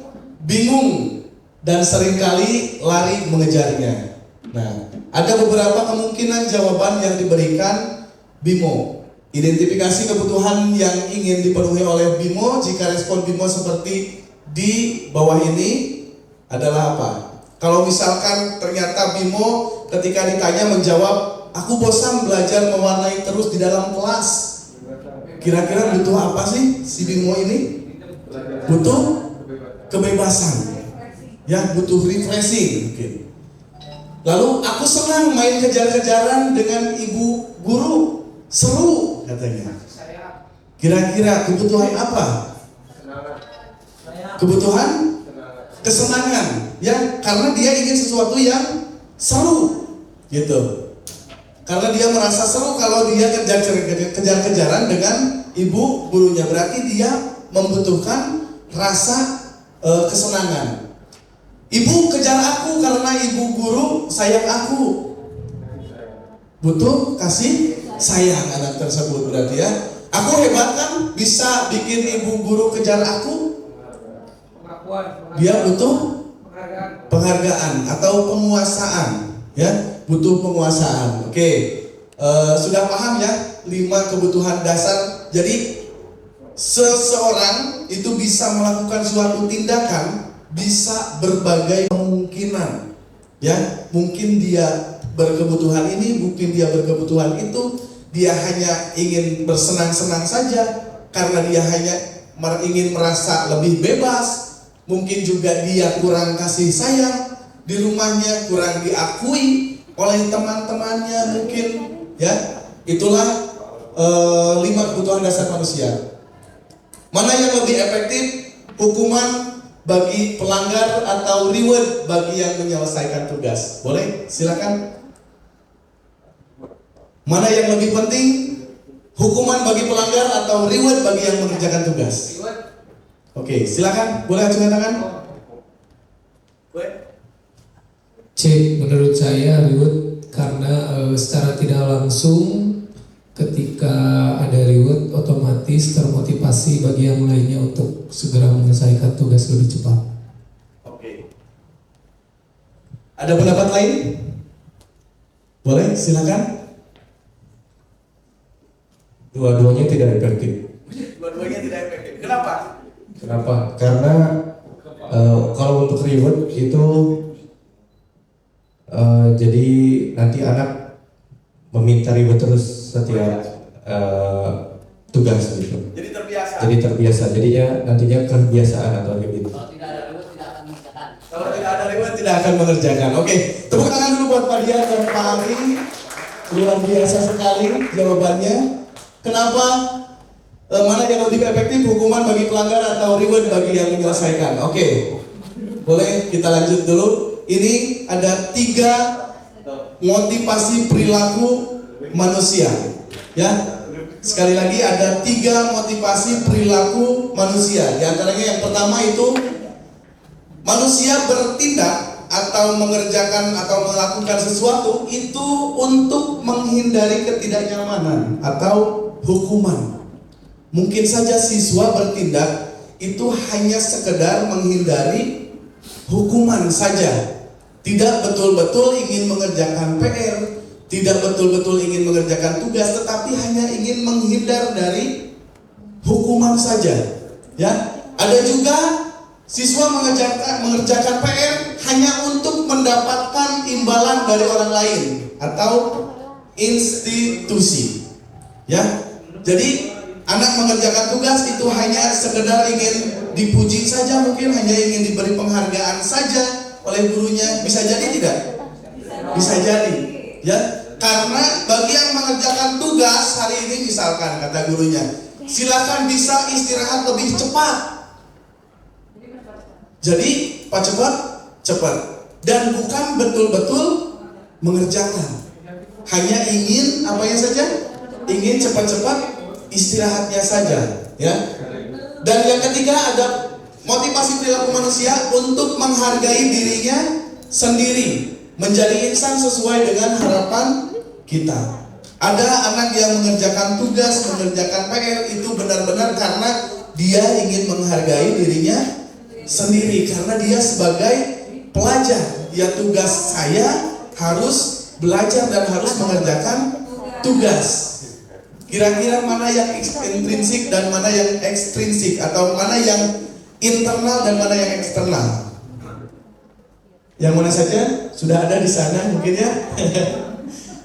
bingung dan seringkali lari mengejarnya. Nah, ada beberapa kemungkinan jawaban yang diberikan Bimo. Identifikasi kebutuhan yang ingin dipenuhi oleh Bimo. Jika respon Bimo seperti di bawah ini adalah apa? Kalau misalkan ternyata Bimo ketika ditanya menjawab, aku bosan belajar mewarnai terus di dalam kelas. Kira-kira butuh apa sih si Bimo ini? Butuh kebebasan. Ya, butuh refreshing mungkin. Lalu aku senang main kejar-kejaran dengan ibu guru, seru katanya. Kira-kira kebutuhan apa? Kebutuhan kesenangan, ya, karena dia ingin sesuatu yang seru, gitu. Karena dia merasa seru kalau dia kejar-kejaran dengan ibu gurunya, berarti dia membutuhkan rasa kesenangan. Ibu kejar aku karena ibu guru sayang aku. Butuh kasih sayang anak tersebut berarti ya. Aku hebat kan bisa bikin ibu guru kejar aku. Dia butuh penghargaan atau penguasaan, ya, butuh penguasaan. Oke, sudah paham ya 5 kebutuhan dasar. Jadi seseorang itu bisa melakukan suatu tindakan bisa berbagai kemungkinan, ya. Mungkin dia berkebutuhan ini, mungkin dia berkebutuhan itu. Dia hanya ingin bersenang-senang saja karena dia hanya ingin merasa lebih bebas. Mungkin juga dia kurang kasih sayang di rumahnya, kurang diakui oleh teman-temannya mungkin, ya. Itulah 5 kebutuhan dasar manusia. Mana yang lebih efektif? Hukuman bagi pelanggar atau reward bagi yang menyelesaikan tugas? Boleh? Silakan. Mana yang lebih penting? Hukuman bagi pelanggar atau reward bagi yang mengerjakan tugas? Oke, silakan. Boleh acungkan tangan? Boleh. C, menurut saya reward karena secara tidak langsung ketika ada reward otomatis termotivasi bagi yang lainnya untuk segera menyelesaikan tugas lebih cepat. Oke. Ada pendapat lain? Boleh, silakan. Dua-duanya tidak efektif. Dua-duanya tidak efektif. Kenapa? Kenapa? Karena kalau untuk reward itu jadi nanti anak meminta reward terus setiap tugas gitu. Jadi terbiasa. Jadi terbiasa. Jadinya nantinya kebiasaan atau habit. Kalau tidak ada reward tidak akan mengerjakan. Kalau tidak ada reward tidak akan mengerjakan. Oke, tepuk tangan dulu buat Pak Dian dan Pak Ari. Luar biasa sekali jawabannya. Kenapa? Mana yang lebih efektif, hukuman bagi pelanggar atau reward bagi yang menyelesaikan? Oke, boleh kita lanjut dulu. Ini ada 3 motivasi perilaku manusia, ya. Sekali lagi ada 3 motivasi perilaku manusia. Di antaranya yang pertama itu manusia bertindak atau mengerjakan atau melakukan sesuatu itu untuk menghindari ketidaknyamanan atau hukuman. Mungkin saja siswa bertindak itu hanya sekedar menghindari hukuman saja. Tidak betul-betul ingin mengerjakan PR, tidak betul-betul ingin mengerjakan tugas, tetapi hanya ingin menghindar dari hukuman saja. Ya, ada juga siswa mengerjakan PR hanya untuk mendapatkan imbalan dari orang lain atau institusi. Ya, jadi anak mengerjakan tugas itu hanya sekedar ingin dipuji saja, mungkin hanya ingin diberi penghargaan saja oleh gurunya. Bisa jadi tidak? Bisa jadi. Ya, karena bagi yang mengerjakan tugas hari ini misalkan kata gurunya, silakan bisa istirahat lebih cepat. Jadi Pak cepat dan bukan betul-betul mengerjakan. Hanya ingin apanya saja? Ingin cepat-cepat istirahatnya saja, ya. Dan yang ketiga ada motivasi perilaku manusia untuk menghargai dirinya sendiri, menjadi insan sesuai dengan harapan kita. Ada anak yang mengerjakan tugas, mengerjakan PR itu benar-benar karena dia ingin menghargai dirinya sendiri, karena dia sebagai pelajar, ya tugas saya harus belajar dan harus mengerjakan tugas. Kira-kira mana yang intrinsik dan mana yang ekstrinsik, atau mana yang internal dan mana yang eksternal? Yang mana saja? Sudah ada di sana mungkin ya.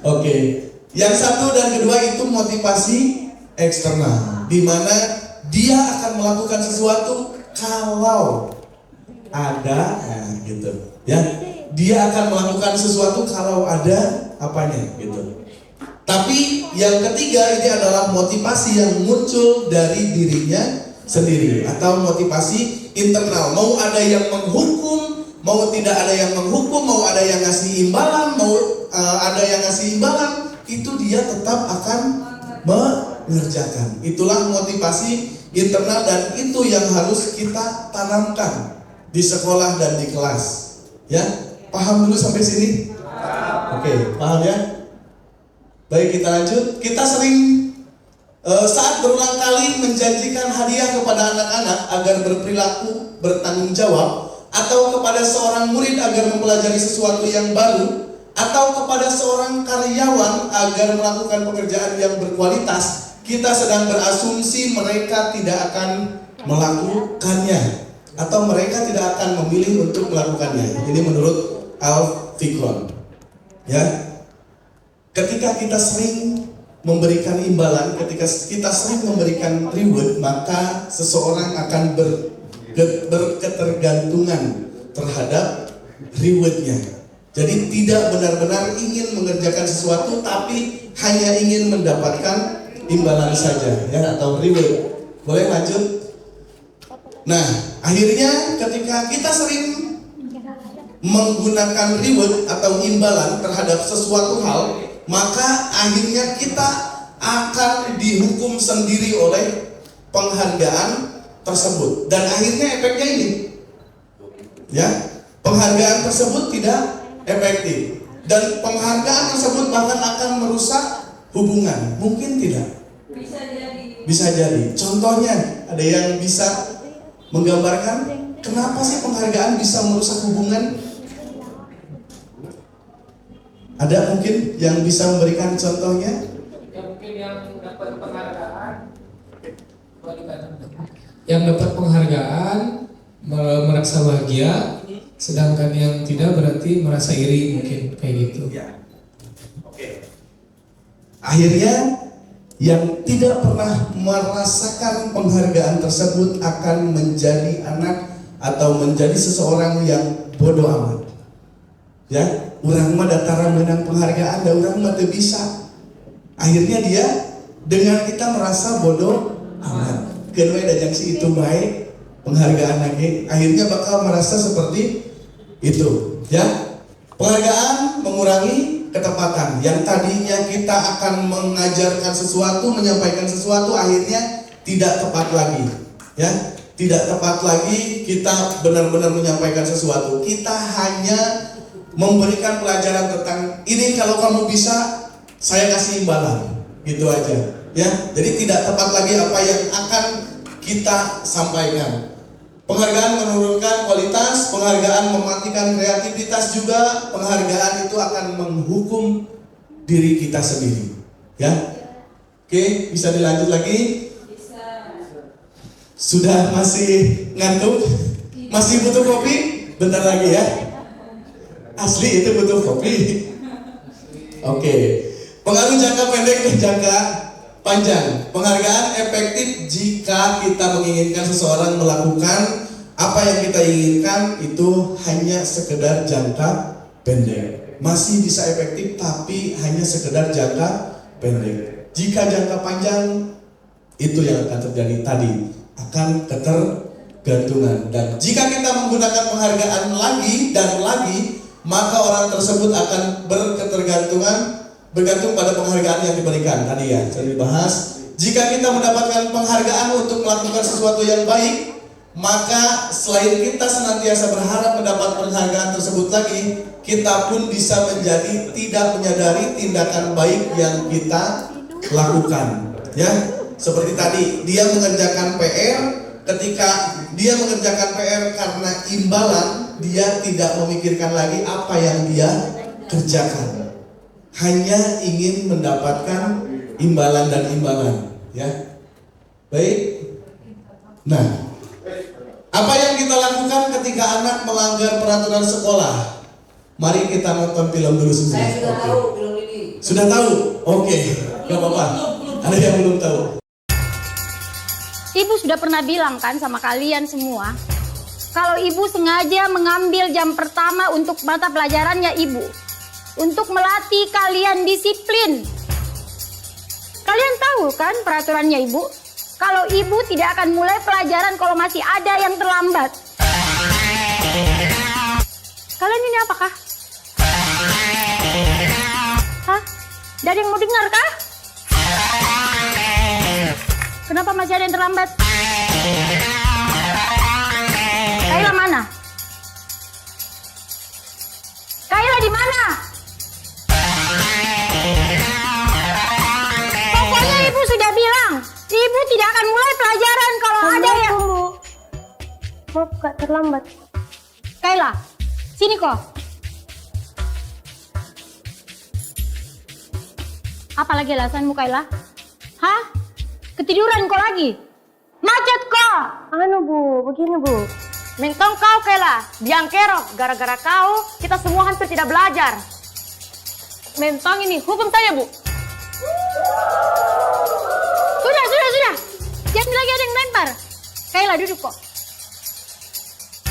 Oke. Yang satu dan kedua itu motivasi eksternal, di mana dia akan melakukan sesuatu kalau ada, gitu. Ya, dia akan melakukan sesuatu kalau ada apanya, gitu. Tapi yang ketiga ini adalah motivasi yang muncul dari dirinya sendiri atau motivasi internal. Mau ada yang menghukum, mau tidak ada yang menghukum, mau ada yang ngasih imbalan, mau ada yang ngasih imbalan, itu dia tetap akan mengerjakan. Itulah motivasi internal dan itu yang harus kita tanamkan di sekolah dan di kelas. Ya, paham dulu sampai sini? Oke, paham ya? Baik, kita lanjut. Kita sering saat berulang kali menjanjikan hadiah kepada anak-anak agar berperilaku bertanggung jawab, atau kepada seorang murid agar mempelajari sesuatu yang baru, atau kepada seorang karyawan agar melakukan pekerjaan yang berkualitas, kita sedang berasumsi mereka tidak akan melakukannya atau mereka tidak akan memilih untuk melakukannya. Ini menurut Alf Fikron. Ya. Ketika kita sering memberikan imbalan, ketika kita sering memberikan reward, maka seseorang akan berketergantungan terhadap rewardnya. Jadi tidak benar-benar ingin mengerjakan sesuatu, tapi hanya ingin mendapatkan imbalan saja, ya, atau reward. Boleh lanjut? Nah, akhirnya ketika kita sering menggunakan reward atau imbalan terhadap sesuatu hal, maka akhirnya kita akan dihukum sendiri oleh penghargaan tersebut. Dan akhirnya efeknya ini, ya, penghargaan tersebut tidak efektif. Dan penghargaan tersebut bahkan akan merusak hubungan. Mungkin tidak? Bisa jadi. Bisa jadi. Contohnya, ada yang bisa menggambarkan kenapa sih penghargaan bisa merusak hubungan? Ada mungkin yang bisa memberikan contohnya? Ya, mungkin yang dapat penghargaan, merasa bahagia, sedangkan yang tidak berarti merasa iri, mungkin kayak gitu. Ya. Oke. Akhirnya yang tidak pernah merasakan penghargaan tersebut akan menjadi anak atau menjadi seseorang yang bodoh amat. Ya, urang mah datara menang penghargaan, da urang mah teu bisa. Akhirnya dia dengan kita merasa bodoh amat. Keun we dajang si itu baik penghargaan lagi, akhirnya bakal merasa seperti itu. Ya, penghargaan mengurangi ketepatan. Yang tadinya kita akan mengajarkan sesuatu, menyampaikan sesuatu, akhirnya tidak tepat lagi. Ya, tidak tepat lagi kita benar-benar menyampaikan sesuatu. Kita hanya memberikan pelajaran tentang ini, kalau kamu bisa saya kasih imbalan, gitu aja. Ya, jadi tidak tepat lagi apa yang akan kita sampaikan. Penghargaan menurunkan kualitas, penghargaan mematikan kreativitas juga, penghargaan itu akan menghukum diri kita sendiri. Ya, oke, bisa dilanjut lagi? Sudah masih ngantuk? Masih butuh kopi? Bentar lagi ya. Asli itu butuh kopi. Oke. Pengaruh jangka pendek dan jangka panjang. Penghargaan efektif jika kita menginginkan seseorang melakukan apa yang kita inginkan itu hanya sekedar jangka pendek. Masih bisa efektif tapi hanya sekedar jangka pendek. Jika jangka panjang itu yang akan terjadi tadi, akan ketergantungan. Dan jika kita menggunakan penghargaan lagi dan lagi, maka orang tersebut akan berketergantungan, bergantung pada penghargaan yang diberikan. Tadi ya, saya dibahas. Jika kita mendapatkan penghargaan untuk melakukan sesuatu yang baik, maka selain kita senantiasa berharap mendapat penghargaan tersebut lagi, kita pun bisa menjadi tidak menyadari tindakan baik yang kita lakukan. Ya, seperti tadi, dia mengerjakan PR. Ketika dia mengerjakan PR karena imbalan, dia tidak memikirkan lagi apa yang dia kerjakan. Hanya ingin mendapatkan imbalan dan imbalan, ya. Baik. Nah, apa yang kita lakukan ketika anak melanggar peraturan sekolah? Mari kita nonton film dulu sebentar. Saya sudah tahu film ini. Sudah tahu? Oke, gak apa-apa. Ada yang belum tahu? Ibu sudah pernah bilang kan sama kalian semua, kalau ibu sengaja mengambil jam pertama untuk mata pelajarannya ibu, untuk melatih kalian disiplin. Kalian tahu kan peraturannya ibu? Kalau ibu tidak akan mulai pelajaran kalau masih ada yang terlambat. Kalian ini apakah? Hah? Tidak ada yang mau dengar kah? Kenapa masih ada yang terlambat? Kayla mana? Kayla di mana? Pokoknya ibu sudah bilang, ibu tidak akan mulai pelajaran kalau ada yang... Maaf gak terlambat. Kayla, sini kok. Apa lagi alasanmu Kayla? Hah? Ketiduran kau lagi? Macet kau! Anu bu, begini bu. Mentong kau Kayla, biang kerok. Gara-gara kau, kita semua hampir tidak belajar. Mentong ini, hukum saya bu. Sudah. Jangan lagi ada yang lempar. Kayla duduk kok.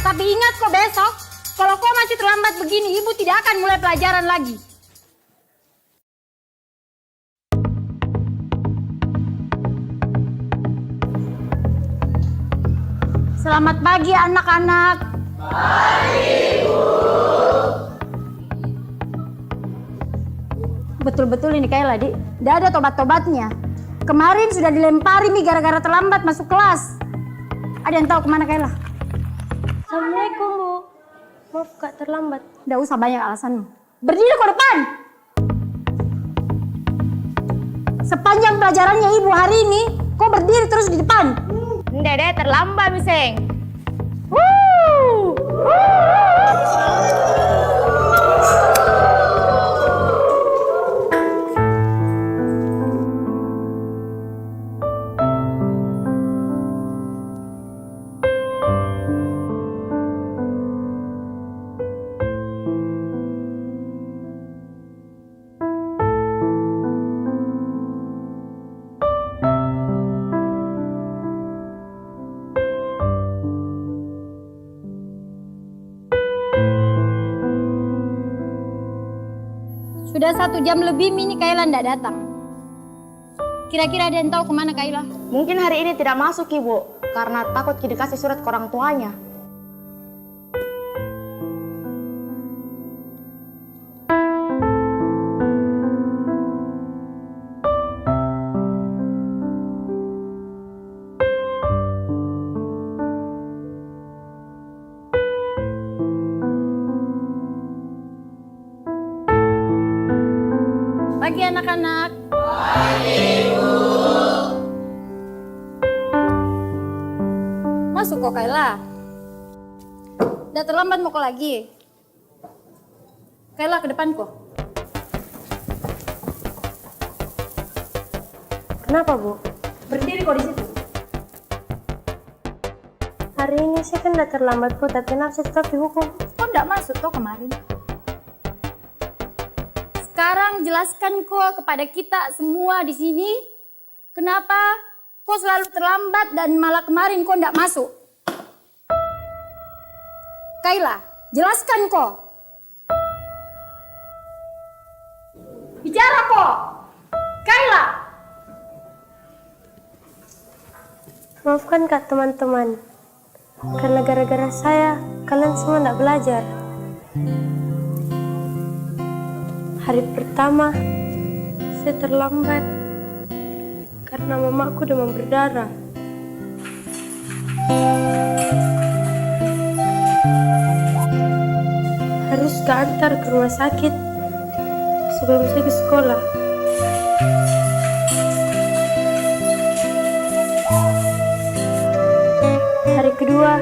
Tapi ingat kok besok, kalau kau masih terlambat begini, ibu tidak akan mulai pelajaran lagi. Selamat pagi anak-anak. Pagi, Bu. Betul-betul ini Kayla, Di. Tidak ada tobat-tobatnya. Kemarin sudah dilempari nih gara-gara terlambat masuk kelas. Ada yang tahu kemana Kayla? Assalamualaikum, Bu. Maaf Kak, terlambat. Tidak usah banyak alasanmu. Berdiri ke depan. Sepanjang pelajarannya Ibu hari ini, kau berdiri terus di depan. Dede terlambat miseng. Sudah 1 jam lebih Mini Kayla tidak datang. Kira-kira ada yang tahu kemana Kayla? Mungkin hari ini tidak masuk Ibu, karena takut dikasih surat ke orang tuanya. Pagi anak-anak. Pagi, Bu. kok Kayla. Udah terlambat mau kok lagi. Kayla ke depan kok. Kenapa, Bu? Berdiri kok di situ. Hari ini saya kan udah terlambat, Bu, tapi kenapa saya tetap dihukum? Kok enggak masuk toh kemarin? Sekarang jelaskan kok kepada kita semua di sini, kenapa kok selalu terlambat dan malah kemarin kok enggak masuk? Kayla, jelaskan kok. Bicara kok. Kayla. Maafkan Kak teman-teman, karena gara-gara saya, kalian semua tidak belajar. Hari pertama, saya terlambat karena mamaku demam berdarah. Harus keantar ke rumah sakit sebelum saya ke sekolah. Hari kedua,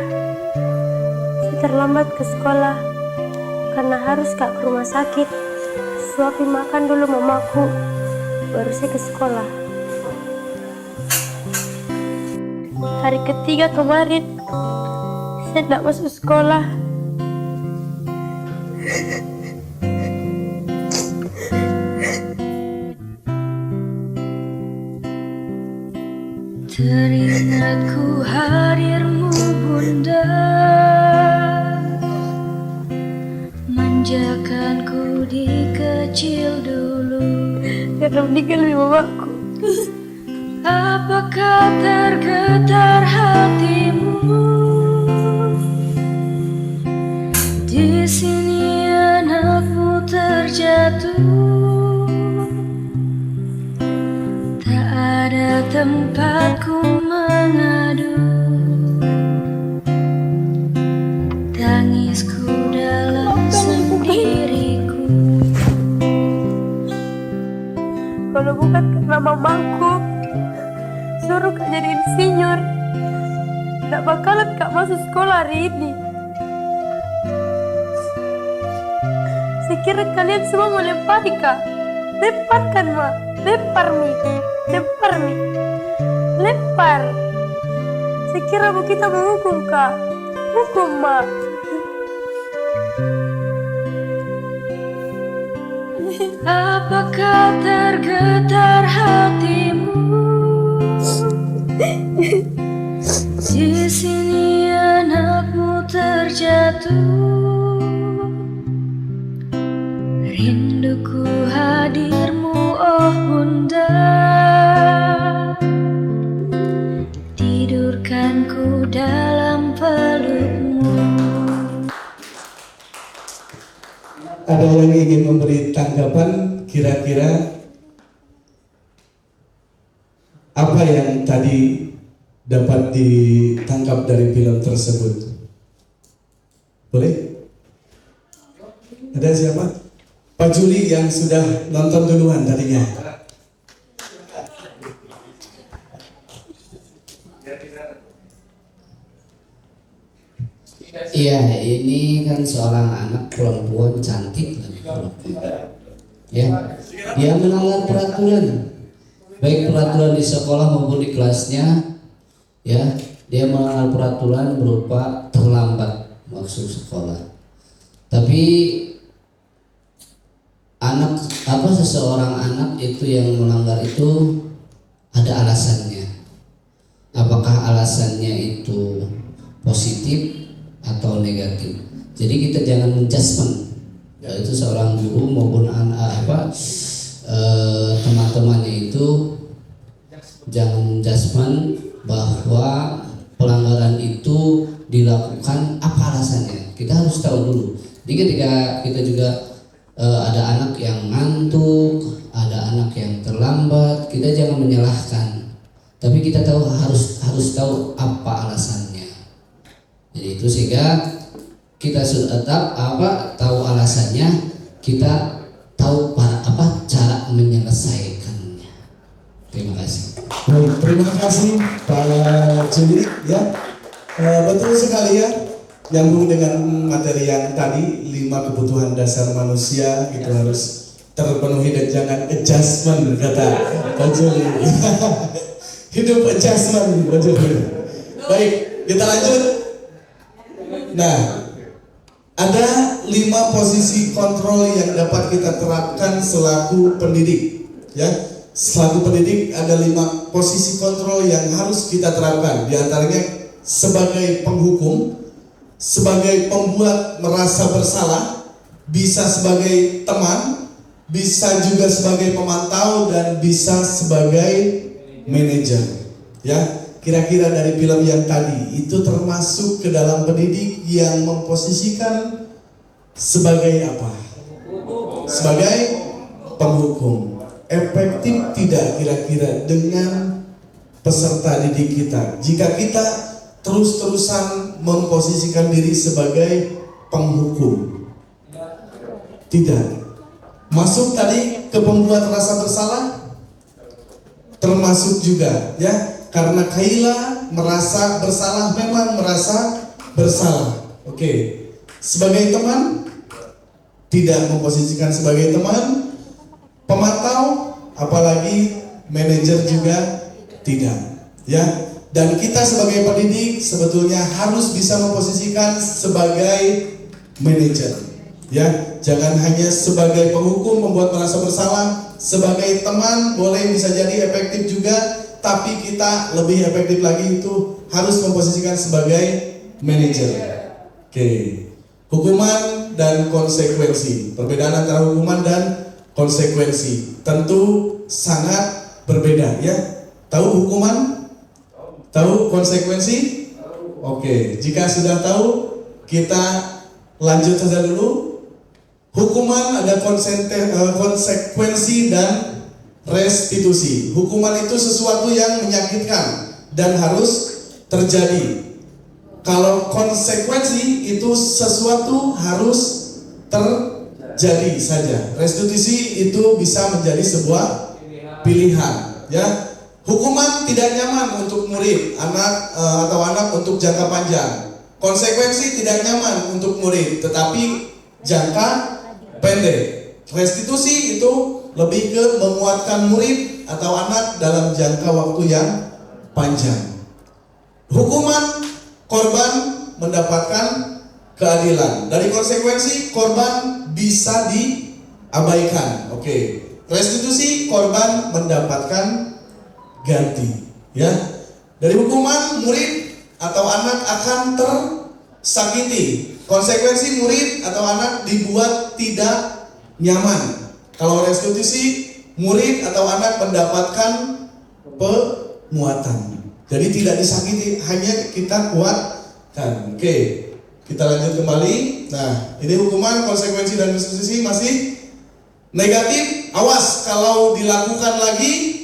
saya terlambat ke sekolah karena harus ke rumah sakit. Suapin makan dulu mamaku, baru saya ke sekolah. Hari ketiga kemarin, saya tidak masuk sekolah. Teringatku hadirmu bunda, manjakanku di kecil dulu. Karena meninggal mamaku. Apakah tergetar hatimu? Di sini anakmu terjatuh. Tak ada tempatku mengadu. Tangisku dalam sendiriku. Kalau bukan karena mamaku suruh Kak jadi insinyur, tidak bakalan Kak masuk sekolah hari ini. Saya kira kalian semua mau lempari Kak. Lemparkan Ma, lempar Mi, lempar Mi, lempar. Saya kira Bu kita menghukum Kak, hukum Ma. Apakah tergetar hatimu? Di sini anakmu terjatuh. Rinduku hadirmu oh bunda. Tidurkanku dalam pelukmu. Ada yang ingin memberi tanggapan kira-kira apa yang tadi dapat ditangkap dari film tersebut? Boleh? Ada siapa? Pak Juli yang sudah nonton duluan tadinya. Iya, ini kan seorang anak perempuan cantik ya, dia melanggar peraturan, baik peraturan di sekolah maupun di kelasnya, ya, dia melanggar peraturan berupa terlambat masuk sekolah. Tapi seseorang anak itu yang melanggar itu ada alasannya. Apakah alasannya itu positif atau negatif? Jadi kita jangan menjudgment, yaitu seorang guru maupun teman-temannya itu jangan menjudgment bahwa pelanggaran itu dilakukan apa alasannya. Kita harus tahu dulu. Jadi ketika kita juga ada anak yang ngantuk, ada anak yang terlambat, kita jangan menyalahkan, tapi kita harus tahu apa alasannya. Jadi itu sehingga kita sudah tahu alasannya, kita tahu cara menyelesaikannya. Terima kasih. Baik, terima kasih Pak Juli ya. Betul sekali ya, nyambung dengan materi yang tadi, 5 kebutuhan dasar manusia itu harus terpenuhi dan jangan adjustment kata Pak Juli. Hidup adjustment Pak Juli. Baik, kita lanjut. Nah, ada 5 posisi kontrol yang dapat kita terapkan selaku pendidik. Ya, selaku pendidik ada 5 posisi kontrol yang harus kita terapkan. Di antaranya sebagai penghukum, sebagai pembuat merasa bersalah, bisa sebagai teman, bisa juga sebagai pemantau, dan bisa sebagai manajer. Ya, kira-kira dari film yang tadi itu termasuk ke dalam pendidik yang memposisikan sebagai apa? Sebagai penghukum. Efektif tidak kira-kira dengan peserta didik kita jika kita terus-terusan memposisikan diri sebagai penghukum? Tidak. Masuk tadi ke pembuat rasa bersalah? Termasuk juga ya, karena Kaila merasa bersalah, memang merasa bersalah. Oke. Sebagai teman? Tidak memposisikan sebagai teman. Pemantau? Apalagi manajer juga tidak. Ya. Dan kita sebagai pendidik sebetulnya harus bisa memposisikan sebagai manajer. Ya, jangan hanya sebagai penghukum membuat merasa bersalah, sebagai teman boleh bisa jadi efektif juga, tapi kita lebih efektif lagi itu harus memposisikan sebagai manajer. Oke. Hukuman dan konsekuensi. Perbedaan antara hukuman dan konsekuensi tentu sangat berbeda ya. Tahu hukuman? Tahu konsekuensi? Oke, jika sudah tahu, kita lanjut saja dulu. Hukuman ada konsekuensi dan restitusi. Hukuman itu sesuatu yang menyakitkan dan harus terjadi. Kalau konsekuensi itu sesuatu harus terjadi saja. Restitusi itu bisa menjadi sebuah pilihan, ya. Hukuman tidak nyaman untuk murid, atau anak untuk jangka panjang. Konsekuensi tidak nyaman untuk murid, tetapi jangka pendek. Restitusi itu lebih ke menguatkan murid atau anak dalam jangka waktu yang panjang. Hukuman, korban mendapatkan keadilan. Dari konsekuensi, korban bisa diabaikan. Oke. Restitusi, korban mendapatkan ganti, ya. Dari hukuman, murid atau anak akan tersakiti. Konsekuensi, murid atau anak dibuat tidak nyaman. Kalau restitusi, murid atau anak mendapatkan penguatan. Jadi tidak disakiti, hanya kita kuatkan. Oke, kita lanjut kembali. Nah, ini hukuman, konsekuensi dan restitusi masih negatif. Awas kalau dilakukan lagi,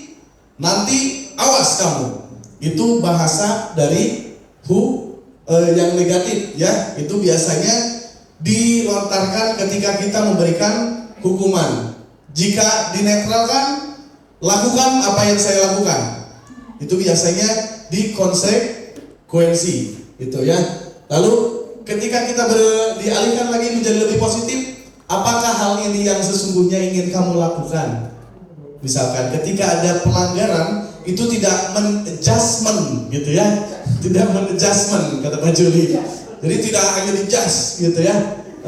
nanti awas kamu. Itu bahasa dari yang negatif ya. Itu biasanya dilontarkan ketika kita memberikan hukuman. Jika dinetralkan, lakukan apa yang saya lakukan. Itu biasanya di konsekuensi itu ya. Lalu ketika kita dialihkan lagi menjadi lebih positif, apakah hal ini yang sesungguhnya ingin kamu lakukan? Misalkan ketika ada pelanggaran, itu tidak men-adjustment gitu ya. Tidak men-adjustment kata Pak Juli. Jadi tidak hanya di-adjust gitu ya.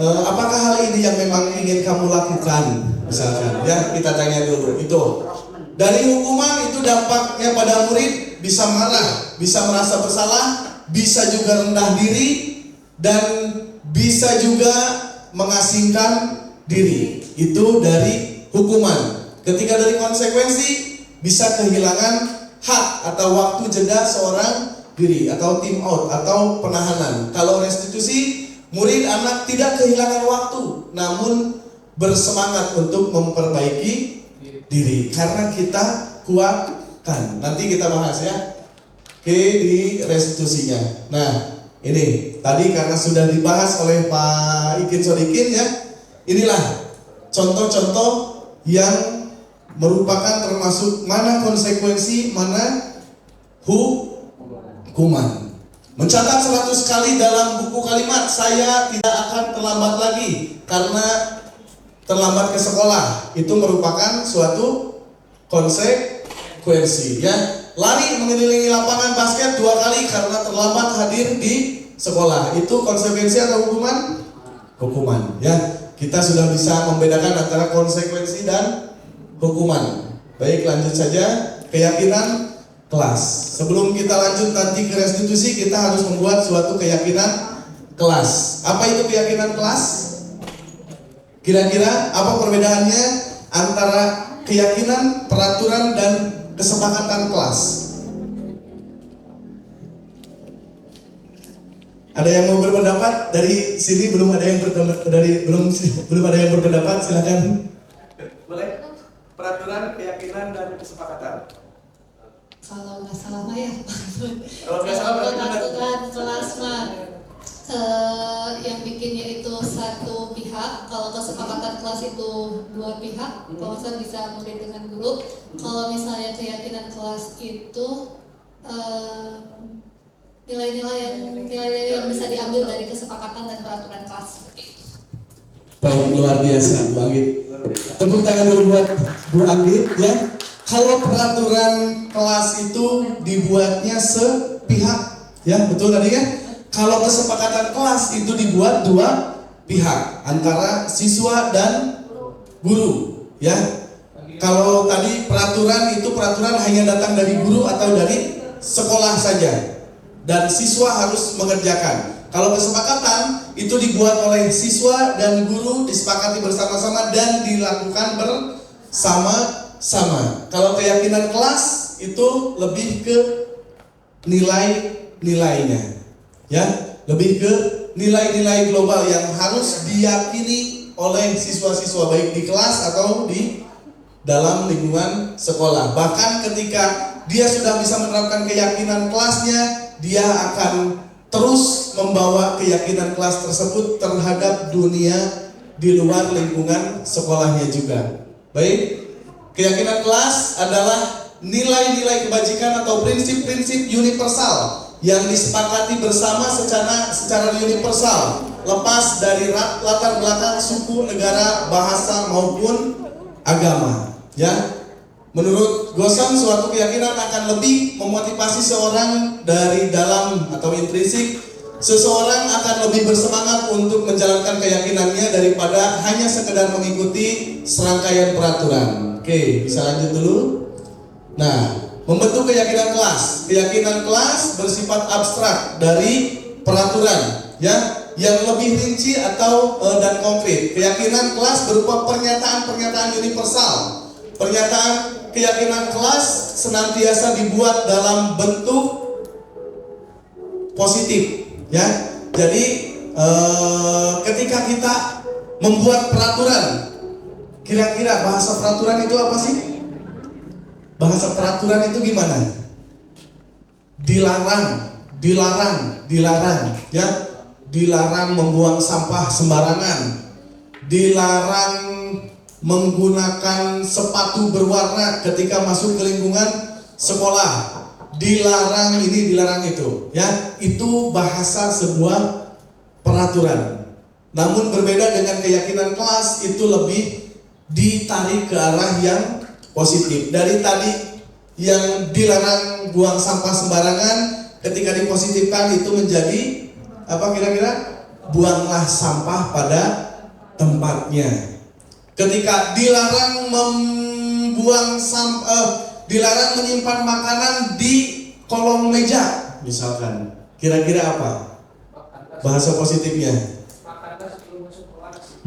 Apakah hal ini yang memang ingin kamu lakukan? Misalkan ya, kita tanya dulu itu. Dari hukuman itu dampaknya pada murid bisa marah, bisa merasa bersalah, bisa juga rendah diri, dan bisa juga mengasingkan diri. Itu dari hukuman. Ketika dari konsekuensi, bisa kehilangan hak atau waktu jeda seorang diri, atau time out, atau penahanan. Kalau restitusi, murid anak tidak kehilangan waktu, namun bersemangat untuk memperbaiki diri karena kita kuatkan. Nanti kita bahas ya. Oke, di restitusinya. Nah, ini tadi karena sudah dibahas oleh Pak Ikin Sodikin ya. Inilah contoh-contoh yang merupakan termasuk mana konsekuensi, mana hukuman. Mencatat 100 kali dalam buku kalimat, saya tidak akan terlambat lagi karena terlambat ke sekolah. Itu merupakan suatu konsekuensi, ya. Lari mengelilingi lapangan basket 2 kali karena terlambat hadir di sekolah. Itu konsekuensi atau hukuman? Hukuman, ya. Kita sudah bisa membedakan antara konsekuensi dan hukuman. Baik, lanjut saja. Keyakinan kelas. Sebelum kita lanjut nanti ke restitusi, kita harus membuat suatu keyakinan kelas. Apa itu keyakinan kelas? Kira-kira apa perbedaannya antara keyakinan, peraturan, dan kesepakatan kelas? Ada yang mau berpendapat? Dari sini belum ada yang belum ada yang berpendapat, silakan. Boleh. Peraturan, keyakinan, dan kesepakatan. Kalau nggak salah mah ya, Kalau nggak salah berarti peraturan kelas mah yang bikinnya itu satu pihak. Kalau kesepakatan kelas itu 2 pihak. Kalau misalnya bisa murid dengan guru. Kalau misalnya keyakinan kelas itu nilai-nilai yang bisa diambil dari kesepakatan dan peraturan kelas. Baik, luar biasa, Bu Anggit. Tepuk tangan dulu buat Bu Anggit, ya. Kalau peraturan kelas itu dibuatnya sepihak, ya, betul tadi ya. Kalau kesepakatan kelas itu dibuat 2 pihak antara siswa dan guru, ya. Kalau tadi peraturan itu hanya datang dari guru atau dari sekolah saja, dan siswa harus mengerjakan. Kalau kesepakatan itu dibuat oleh siswa dan guru, disepakati bersama-sama dan dilakukan bersama-sama. Kalau keyakinan kelas itu lebih ke nilai-nilainya, ya, lebih ke nilai-nilai global yang harus diyakini oleh siswa-siswa baik di kelas atau di dalam lingkungan sekolah. Bahkan ketika dia sudah bisa menerapkan keyakinan kelasnya, dia akan terus membawa keyakinan kelas tersebut terhadap dunia di luar lingkungan sekolahnya juga. Baik, keyakinan kelas adalah nilai-nilai kebajikan atau prinsip-prinsip universal yang disepakati bersama secara universal, lepas dari latar belakang suku, negara, bahasa maupun agama, ya. Menurut Gosam, suatu keyakinan akan lebih memotivasi seorang dari dalam atau intrinsik. Seseorang akan lebih bersemangat untuk menjalankan keyakinannya daripada hanya sekedar mengikuti serangkaian peraturan. Oke, bisa lanjut dulu. Nah, membentuk keyakinan kelas. Keyakinan kelas bersifat abstrak dari peraturan, ya, yang lebih rinci atau dan konkret. Keyakinan kelas berupa pernyataan-pernyataan universal. Pernyataan keyakinan kelas senantiasa dibuat dalam bentuk positif, ya. Jadi ketika kita membuat peraturan, kira-kira bahasa peraturan itu apa sih? Bahasa peraturan itu gimana? Dilarang, ya. Dilarang membuang sampah sembarangan. Dilarang menggunakan sepatu berwarna ketika masuk ke lingkungan sekolah. Dilarang ini, dilarang itu, ya. Itu bahasa sebuah peraturan. Namun berbeda dengan keyakinan kelas, itu lebih ditarik ke arah yang positif. Dari tadi yang dilarang buang sampah sembarangan, ketika dipositifkan itu menjadi apa kira-kira? Buanglah sampah pada tempatnya. Ketika dilarang dilarang menyimpan makanan di kolong meja, misalkan, kira-kira apa bahasa positifnya?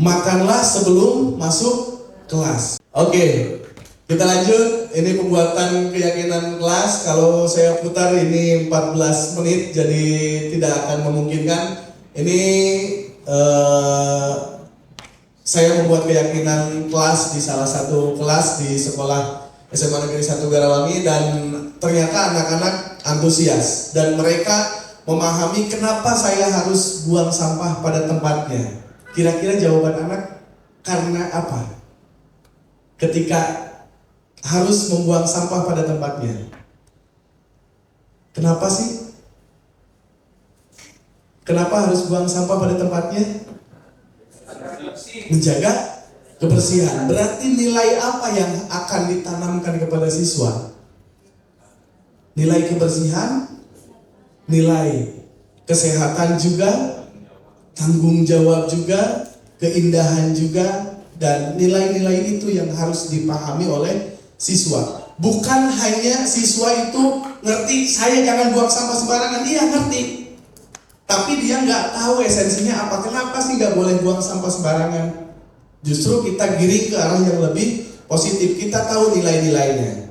Makanlah sebelum masuk kelas. Oke, kita lanjut. Ini pembuatan keyakinan kelas. Kalau saya putar ini 14 menit, jadi tidak akan memungkinkan. Ini saya membuat keyakinan kelas di salah satu kelas di sekolah SMA Negeri 1 Garawangi, dan ternyata anak-anak antusias dan mereka memahami kenapa saya harus buang sampah pada tempatnya. Kira-kira jawaban anak karena apa? Ketika harus membuang sampah pada tempatnya. Kenapa sih? Kenapa harus buang sampah pada tempatnya? Menjaga kebersihan. Berarti nilai apa yang akan ditanamkan kepada siswa? Nilai kebersihan, nilai kesehatan juga, tanggung jawab juga, keindahan juga, dan nilai-nilai itu yang harus dipahami oleh siswa. Bukan hanya siswa itu ngerti, saya jangan buang sampah sembarangan, iya ngerti. Tapi dia nggak tahu esensinya apa, kenapa sih nggak boleh buang sampah sembarangan. Justru kita giring ke arah yang lebih positif, kita tahu nilai-nilainya.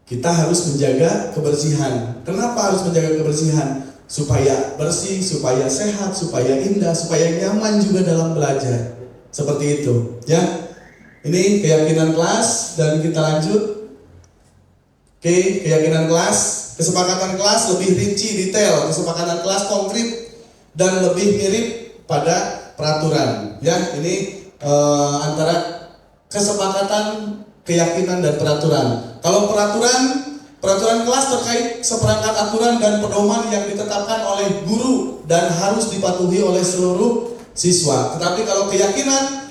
Kita harus menjaga kebersihan. Kenapa harus menjaga kebersihan? Supaya bersih, supaya sehat, supaya indah, supaya nyaman juga dalam belajar. Seperti itu, ya. Ini keyakinan kelas dan kita lanjut. Oke, keyakinan kelas, kesepakatan kelas lebih rinci, detail, kesepakatan kelas konkret dan lebih mirip pada peraturan. Ya, ini antara kesepakatan, keyakinan dan peraturan. Kalau peraturan kelas terkait seperangkat aturan dan pedoman yang ditetapkan oleh guru dan harus dipatuhi oleh seluruh siswa. Tetapi kalau keyakinan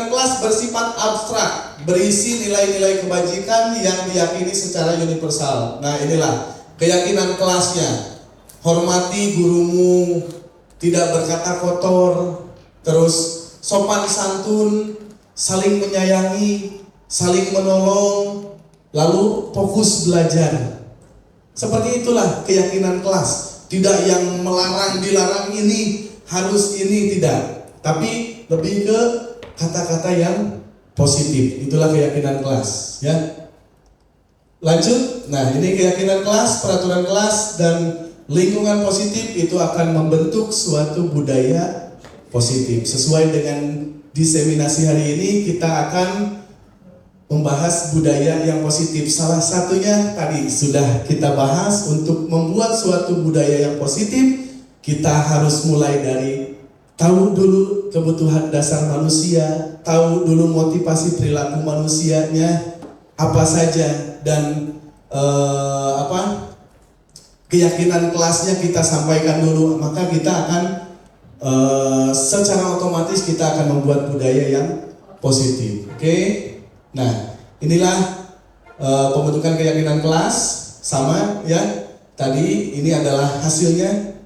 kelas bersifat abstrak, berisi nilai-nilai kebajikan yang diyakini secara universal. Nah, inilah keyakinan kelasnya. Hormati gurumu, tidak berkata kotor, terus sopan santun, saling menyayangi, saling menolong, lalu fokus belajar. Seperti itulah keyakinan kelas. Tidak yang melarang, dilarang ini, harus ini, tidak. Tapi lebih ke kata-kata yang positif. Itulah keyakinan kelas, ya. Lanjut. Nah, ini keyakinan kelas, peraturan kelas dan lingkungan positif itu akan membentuk suatu budaya positif. Sesuai dengan diseminasi hari ini, kita akan membahas budaya yang positif. Salah satunya tadi sudah kita bahas. Untuk membuat suatu budaya yang positif, kita harus mulai dari tahu dulu kebutuhan dasar manusia, tahu dulu motivasi perilaku manusianya apa saja, dan keyakinan kelasnya kita sampaikan dulu. Maka kita akan secara otomatis kita akan membuat budaya yang positif. Oke? Nah, inilah pembentukan keyakinan kelas, sama ya. Tadi ini adalah hasilnya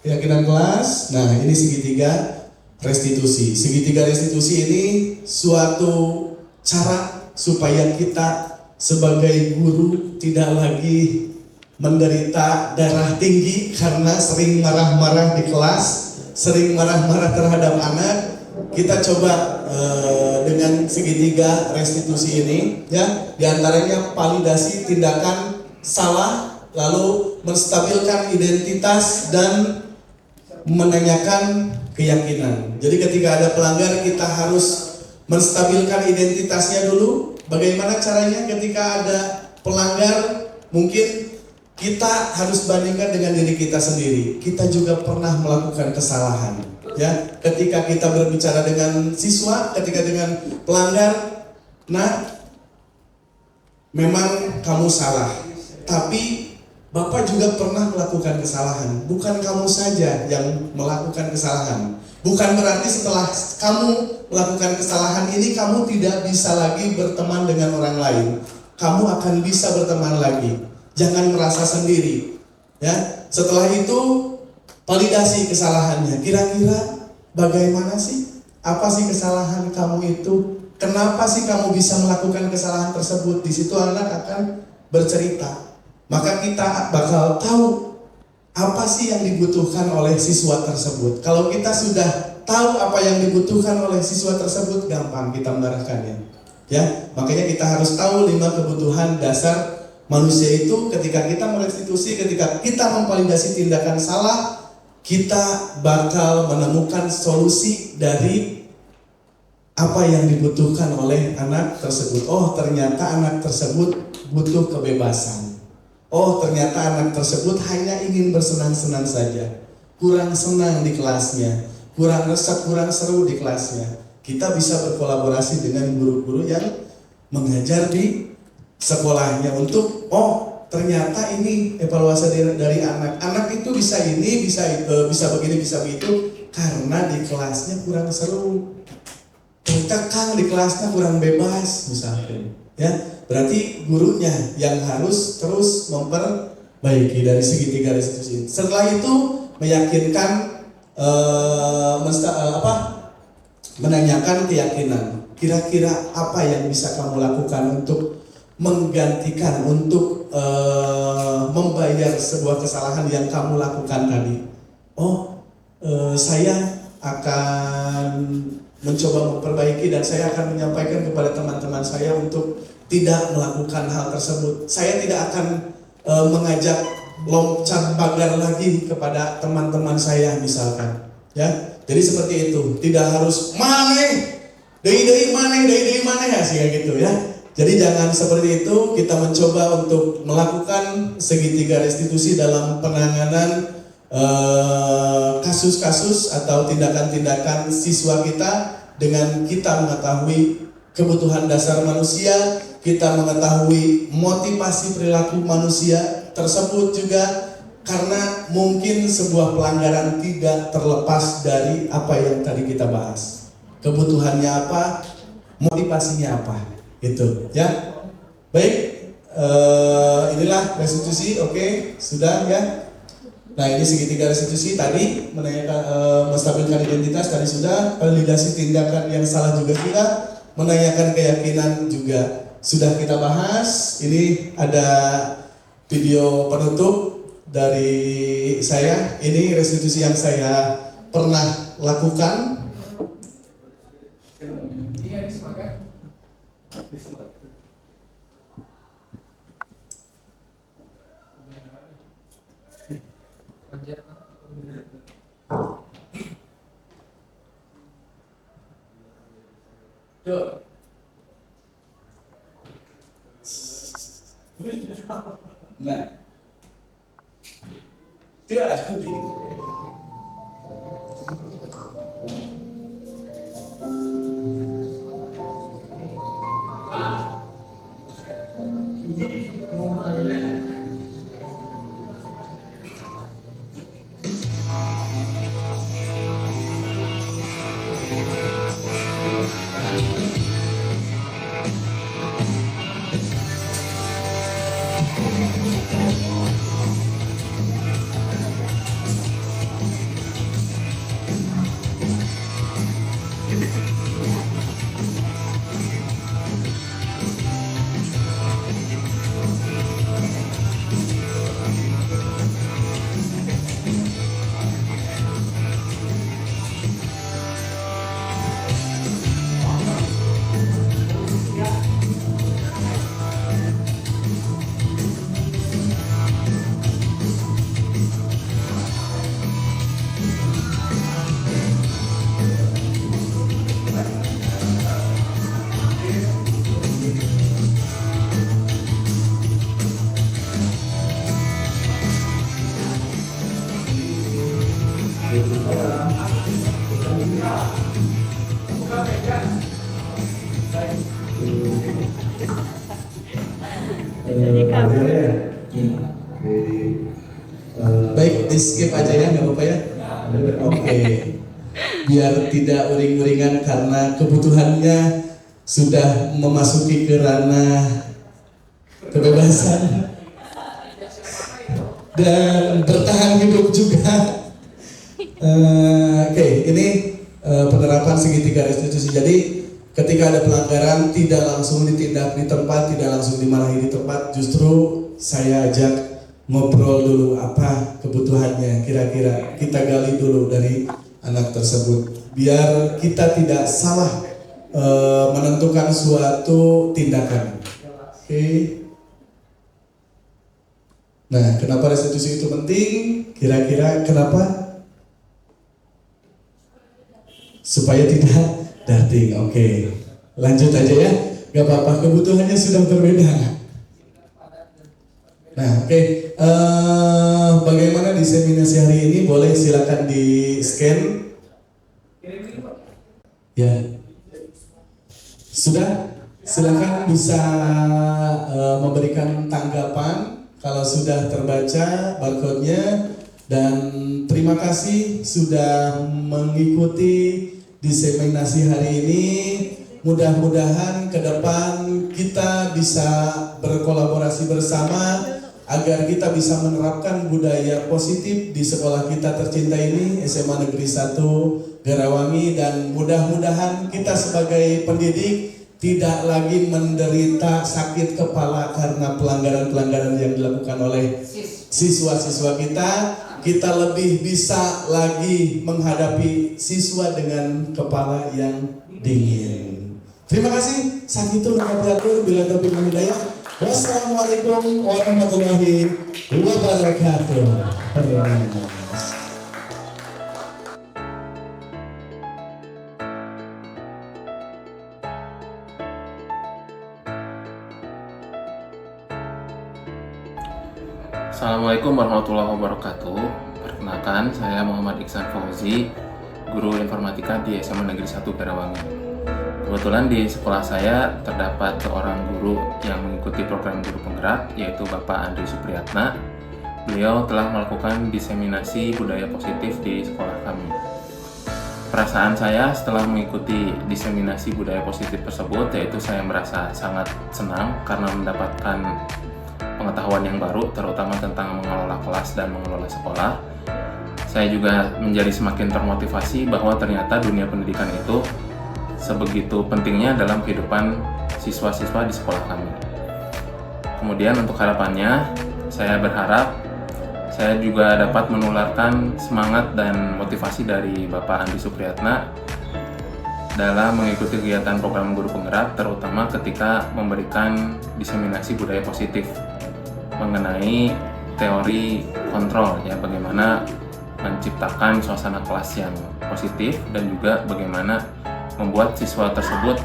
keyakinan kelas. Nah, ini segitiga restitusi. Segitiga restitusi ini suatu cara supaya kita sebagai guru tidak lagi menderita darah tinggi karena sering marah-marah di kelas, sering marah-marah terhadap anak. Kita coba dengan segitiga restitusi ini, ya, diantaranya validasi tindakan salah, lalu menstabilkan identitas dan menanyakan keyakinan. Jadi ketika ada pelanggar, kita harus menstabilkan identitasnya dulu. Bagaimana caranya ketika ada pelanggar? Mungkin kita harus bandingkan dengan diri kita sendiri. Kita juga pernah melakukan kesalahan, ya. Ketika kita berbicara dengan siswa, ketika dengan pelanggar, nah, memang kamu salah, tapi Bapak juga pernah melakukan kesalahan. Bukan kamu saja yang melakukan kesalahan. Bukan berarti setelah kamu melakukan kesalahan ini kamu tidak bisa lagi berteman dengan orang lain. Kamu akan bisa berteman lagi. Jangan merasa sendiri, ya. Setelah itu validasi kesalahannya. Kira-kira bagaimana sih? Apa sih kesalahan kamu itu? Kenapa sih kamu bisa melakukan kesalahan tersebut? Di situ anak akan bercerita. Maka kita bakal tahu apa sih yang dibutuhkan oleh siswa tersebut. Kalau kita sudah tahu apa yang dibutuhkan oleh siswa tersebut, gampang kita mengarahkannya. Ya, makanya kita harus tahu 5 kebutuhan dasar manusia itu. Ketika kita merestitusi, ketika kita memvalidasi tindakan salah, kita bakal menemukan solusi dari apa yang dibutuhkan oleh anak tersebut. Oh, ternyata anak tersebut butuh kebebasan. Oh, ternyata anak tersebut hanya ingin bersenang-senang saja, kurang senang di kelasnya, kurang resep, kurang seru di kelasnya. Kita bisa berkolaborasi dengan guru-guru yang mengajar di sekolahnya untuk, oh, ternyata ini evaluasi dari anak. Anak itu bisa ini, bisa begini, bisa begitu karena di kelasnya kurang seru. Ternyata Kang di kelasnya kurang bebas misalnya. Ya, berarti gurunya yang harus terus memperbaiki dari segi 3 restitusi. Setelah itu meyakinkan menanyakan keyakinan. Kira-kira apa yang bisa kamu lakukan untuk menggantikan, untuk membayar sebuah kesalahan yang kamu lakukan tadi? Saya akan mencoba memperbaiki dan saya akan menyampaikan kepada teman-teman saya untuk tidak melakukan hal tersebut. Saya tidak akan mengajak loncat pagar lagi kepada teman-teman saya misalkan. Ya, jadi seperti itu. Tidak harus dei mana ya sih gitu ya. Jadi jangan seperti itu. Kita mencoba untuk melakukan segitiga restitusi dalam penanganan kasus-kasus atau tindakan-tindakan siswa kita dengan kita mengetahui kebutuhan dasar manusia, kita mengetahui motivasi perilaku manusia tersebut juga, karena mungkin sebuah pelanggaran tidak terlepas dari apa yang tadi kita bahas. Kebutuhannya apa, motivasinya apa, itu ya. Baik, inilah restitusi, oke, sudah ya. Nah ini segitiga restitusi tadi, menanyakan menstabilkan identitas tadi sudah, validasi tindakan yang salah juga sudah, menanyakan keyakinan juga sudah kita bahas. Ini ada video penutup dari saya. Ini restitusi yang saya pernah lakukan. Nah, tidak ada. Baik, di skip aja ya, nggak apa-apa ya. Oke, biar tidak uring-uringan karena kebutuhannya sudah memasuki ke ranah kebebasan dan bertahan hidup juga. Oke, ini penerapan segitiga restitusi. Jadi ketika ada pelanggaran tidak langsung ditindak di tempat, tidak langsung dimarahi di tempat, justru saya ajak ngobrol dulu apa kebutuhannya, kira-kira kita gali dulu dari anak tersebut biar kita tidak salah menentukan suatu tindakan. Oke. Nah, kenapa restitusi itu penting? Kira-kira kenapa? Supaya tidak darting. Oke. Lanjut aja ya. Gak apa-apa, kebutuhannya sudah berbeda. Nah, oke. Bagaimana diseminasi hari ini? Boleh silakan di scan. Ya. Sudah. Silakan bisa memberikan tanggapan kalau sudah terbaca barcode-nya, dan terima kasih sudah mengikuti diseminasi hari ini. Mudah-mudahan ke depan kita bisa berkolaborasi bersama agar kita bisa menerapkan budaya positif di sekolah kita tercinta ini, SMA Negeri 1 Garawangi, dan mudah-mudahan kita sebagai pendidik tidak lagi menderita sakit kepala karena pelanggaran-pelanggaran yang dilakukan oleh siswa-siswa kita. Kita lebih bisa lagi menghadapi siswa dengan kepala yang dingin. Terima kasih. Sakitul wabarakatuh. Bila taufiq wal hidayah. Wassalamualaikum warahmatullahi wabarakatuh. Assalamualaikum warahmatullahi wabarakatuh. Perkenalkan, saya Muhammad Iksan Fauzi, guru informatika di SMA Negeri 1 Garawangi. Kebetulan di sekolah saya terdapat seorang guru yang mengikuti program guru penggerak, yaitu Bapak Andri Supriyatna. Beliau telah melakukan diseminasi budaya positif di sekolah kami. Perasaan saya setelah mengikuti diseminasi budaya positif tersebut, yaitu saya merasa sangat senang karena mendapatkan pengetahuan yang baru, terutama tentang mengelola kelas dan mengelola sekolah. Saya juga menjadi semakin termotivasi bahwa ternyata dunia pendidikan itu sebegitu pentingnya dalam kehidupan siswa-siswa di sekolah kami. Kemudian untuk harapannya, saya berharap saya juga dapat menularkan semangat dan motivasi dari Bapak Andri Supriyatna dalam mengikuti kegiatan program guru penggerak, terutama ketika memberikan diseminasi budaya positif mengenai teori kontrol, ya, bagaimana menciptakan suasana kelas yang positif dan juga bagaimana membuat siswa tersebut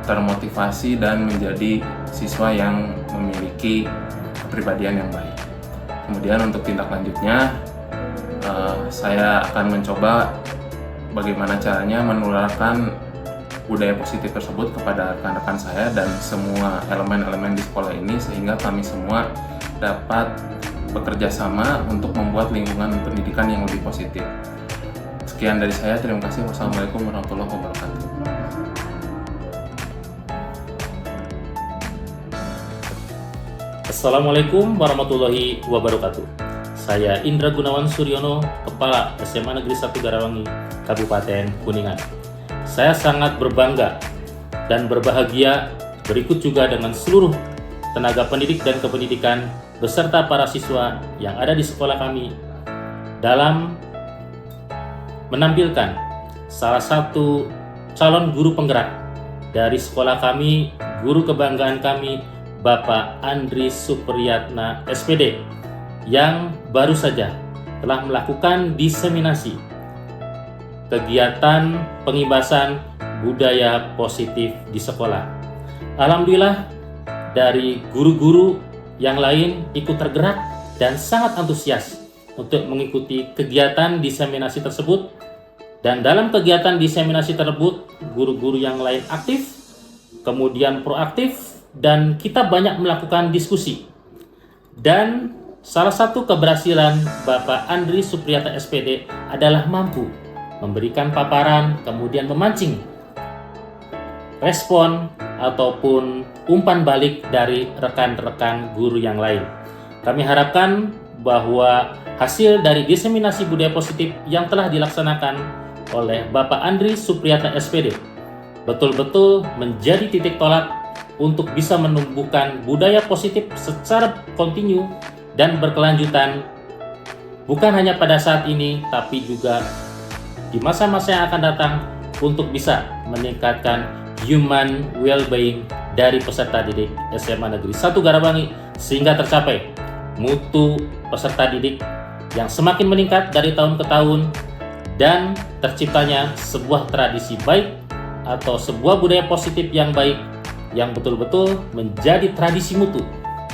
termotivasi dan menjadi siswa yang memiliki kepribadian yang baik. Kemudian untuk tindak lanjutnya, saya akan mencoba bagaimana caranya menularkan budaya positif tersebut kepada rekan-rekan saya dan semua elemen-elemen di sekolah ini, sehingga kami semua dapat bekerja sama untuk membuat lingkungan pendidikan yang lebih positif. Sekian dari saya, terima kasih. Wassalamualaikum warahmatullahi wabarakatuh. Assalamualaikum warahmatullahi wabarakatuh. Saya Indra Gunawan Suryono, Kepala SMA Negeri 1 Garawangi, Kabupaten Kuningan. Saya sangat berbangga dan berbahagia berikut juga dengan seluruh tenaga pendidik dan kependidikan beserta para siswa yang ada di sekolah kami dalam menampilkan salah satu calon guru penggerak dari sekolah kami, guru kebanggaan kami, Bapak Andri Supriyatna SPD, yang baru saja telah melakukan diseminasi kegiatan pengibasan budaya positif di sekolah. Alhamdulillah, dari guru-guru yang lain ikut tergerak dan sangat antusias untuk mengikuti kegiatan diseminasi tersebut. Dan dalam kegiatan diseminasi tersebut, guru-guru yang lain aktif, kemudian proaktif, dan kita banyak melakukan diskusi. Dan salah satu keberhasilan Bapak Andri Supriyatna SPD adalah mampu memberikan paparan, kemudian memancing respon ataupun umpan balik dari rekan-rekan guru yang lain. Kami harapkan bahwa hasil dari diseminasi budaya positif yang telah dilaksanakan oleh Bapak Andri Supriyatna SPD betul-betul menjadi titik tolak untuk bisa menumbuhkan budaya positif secara kontinu dan berkelanjutan, bukan hanya pada saat ini, tapi juga di masa-masa yang akan datang, untuk bisa meningkatkan human well-being dari peserta didik SMA Negeri 1 Garawangi, sehingga tercapai mutu peserta didik yang semakin meningkat dari tahun ke tahun, dan terciptanya sebuah tradisi baik atau sebuah budaya positif yang baik yang betul-betul menjadi tradisi mutu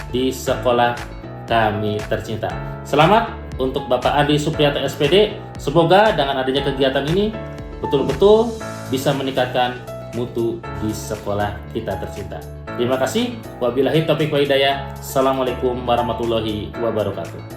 di sekolah kami tercinta. Selamat untuk Bapak Andri Supriyatna SPD. Semoga dengan adanya kegiatan ini betul-betul bisa meningkatkan mutu di sekolah kita tercinta. Terima kasih. Wabillahi taufiq wa hidayah. Assalamualaikum warahmatullahi wabarakatuh.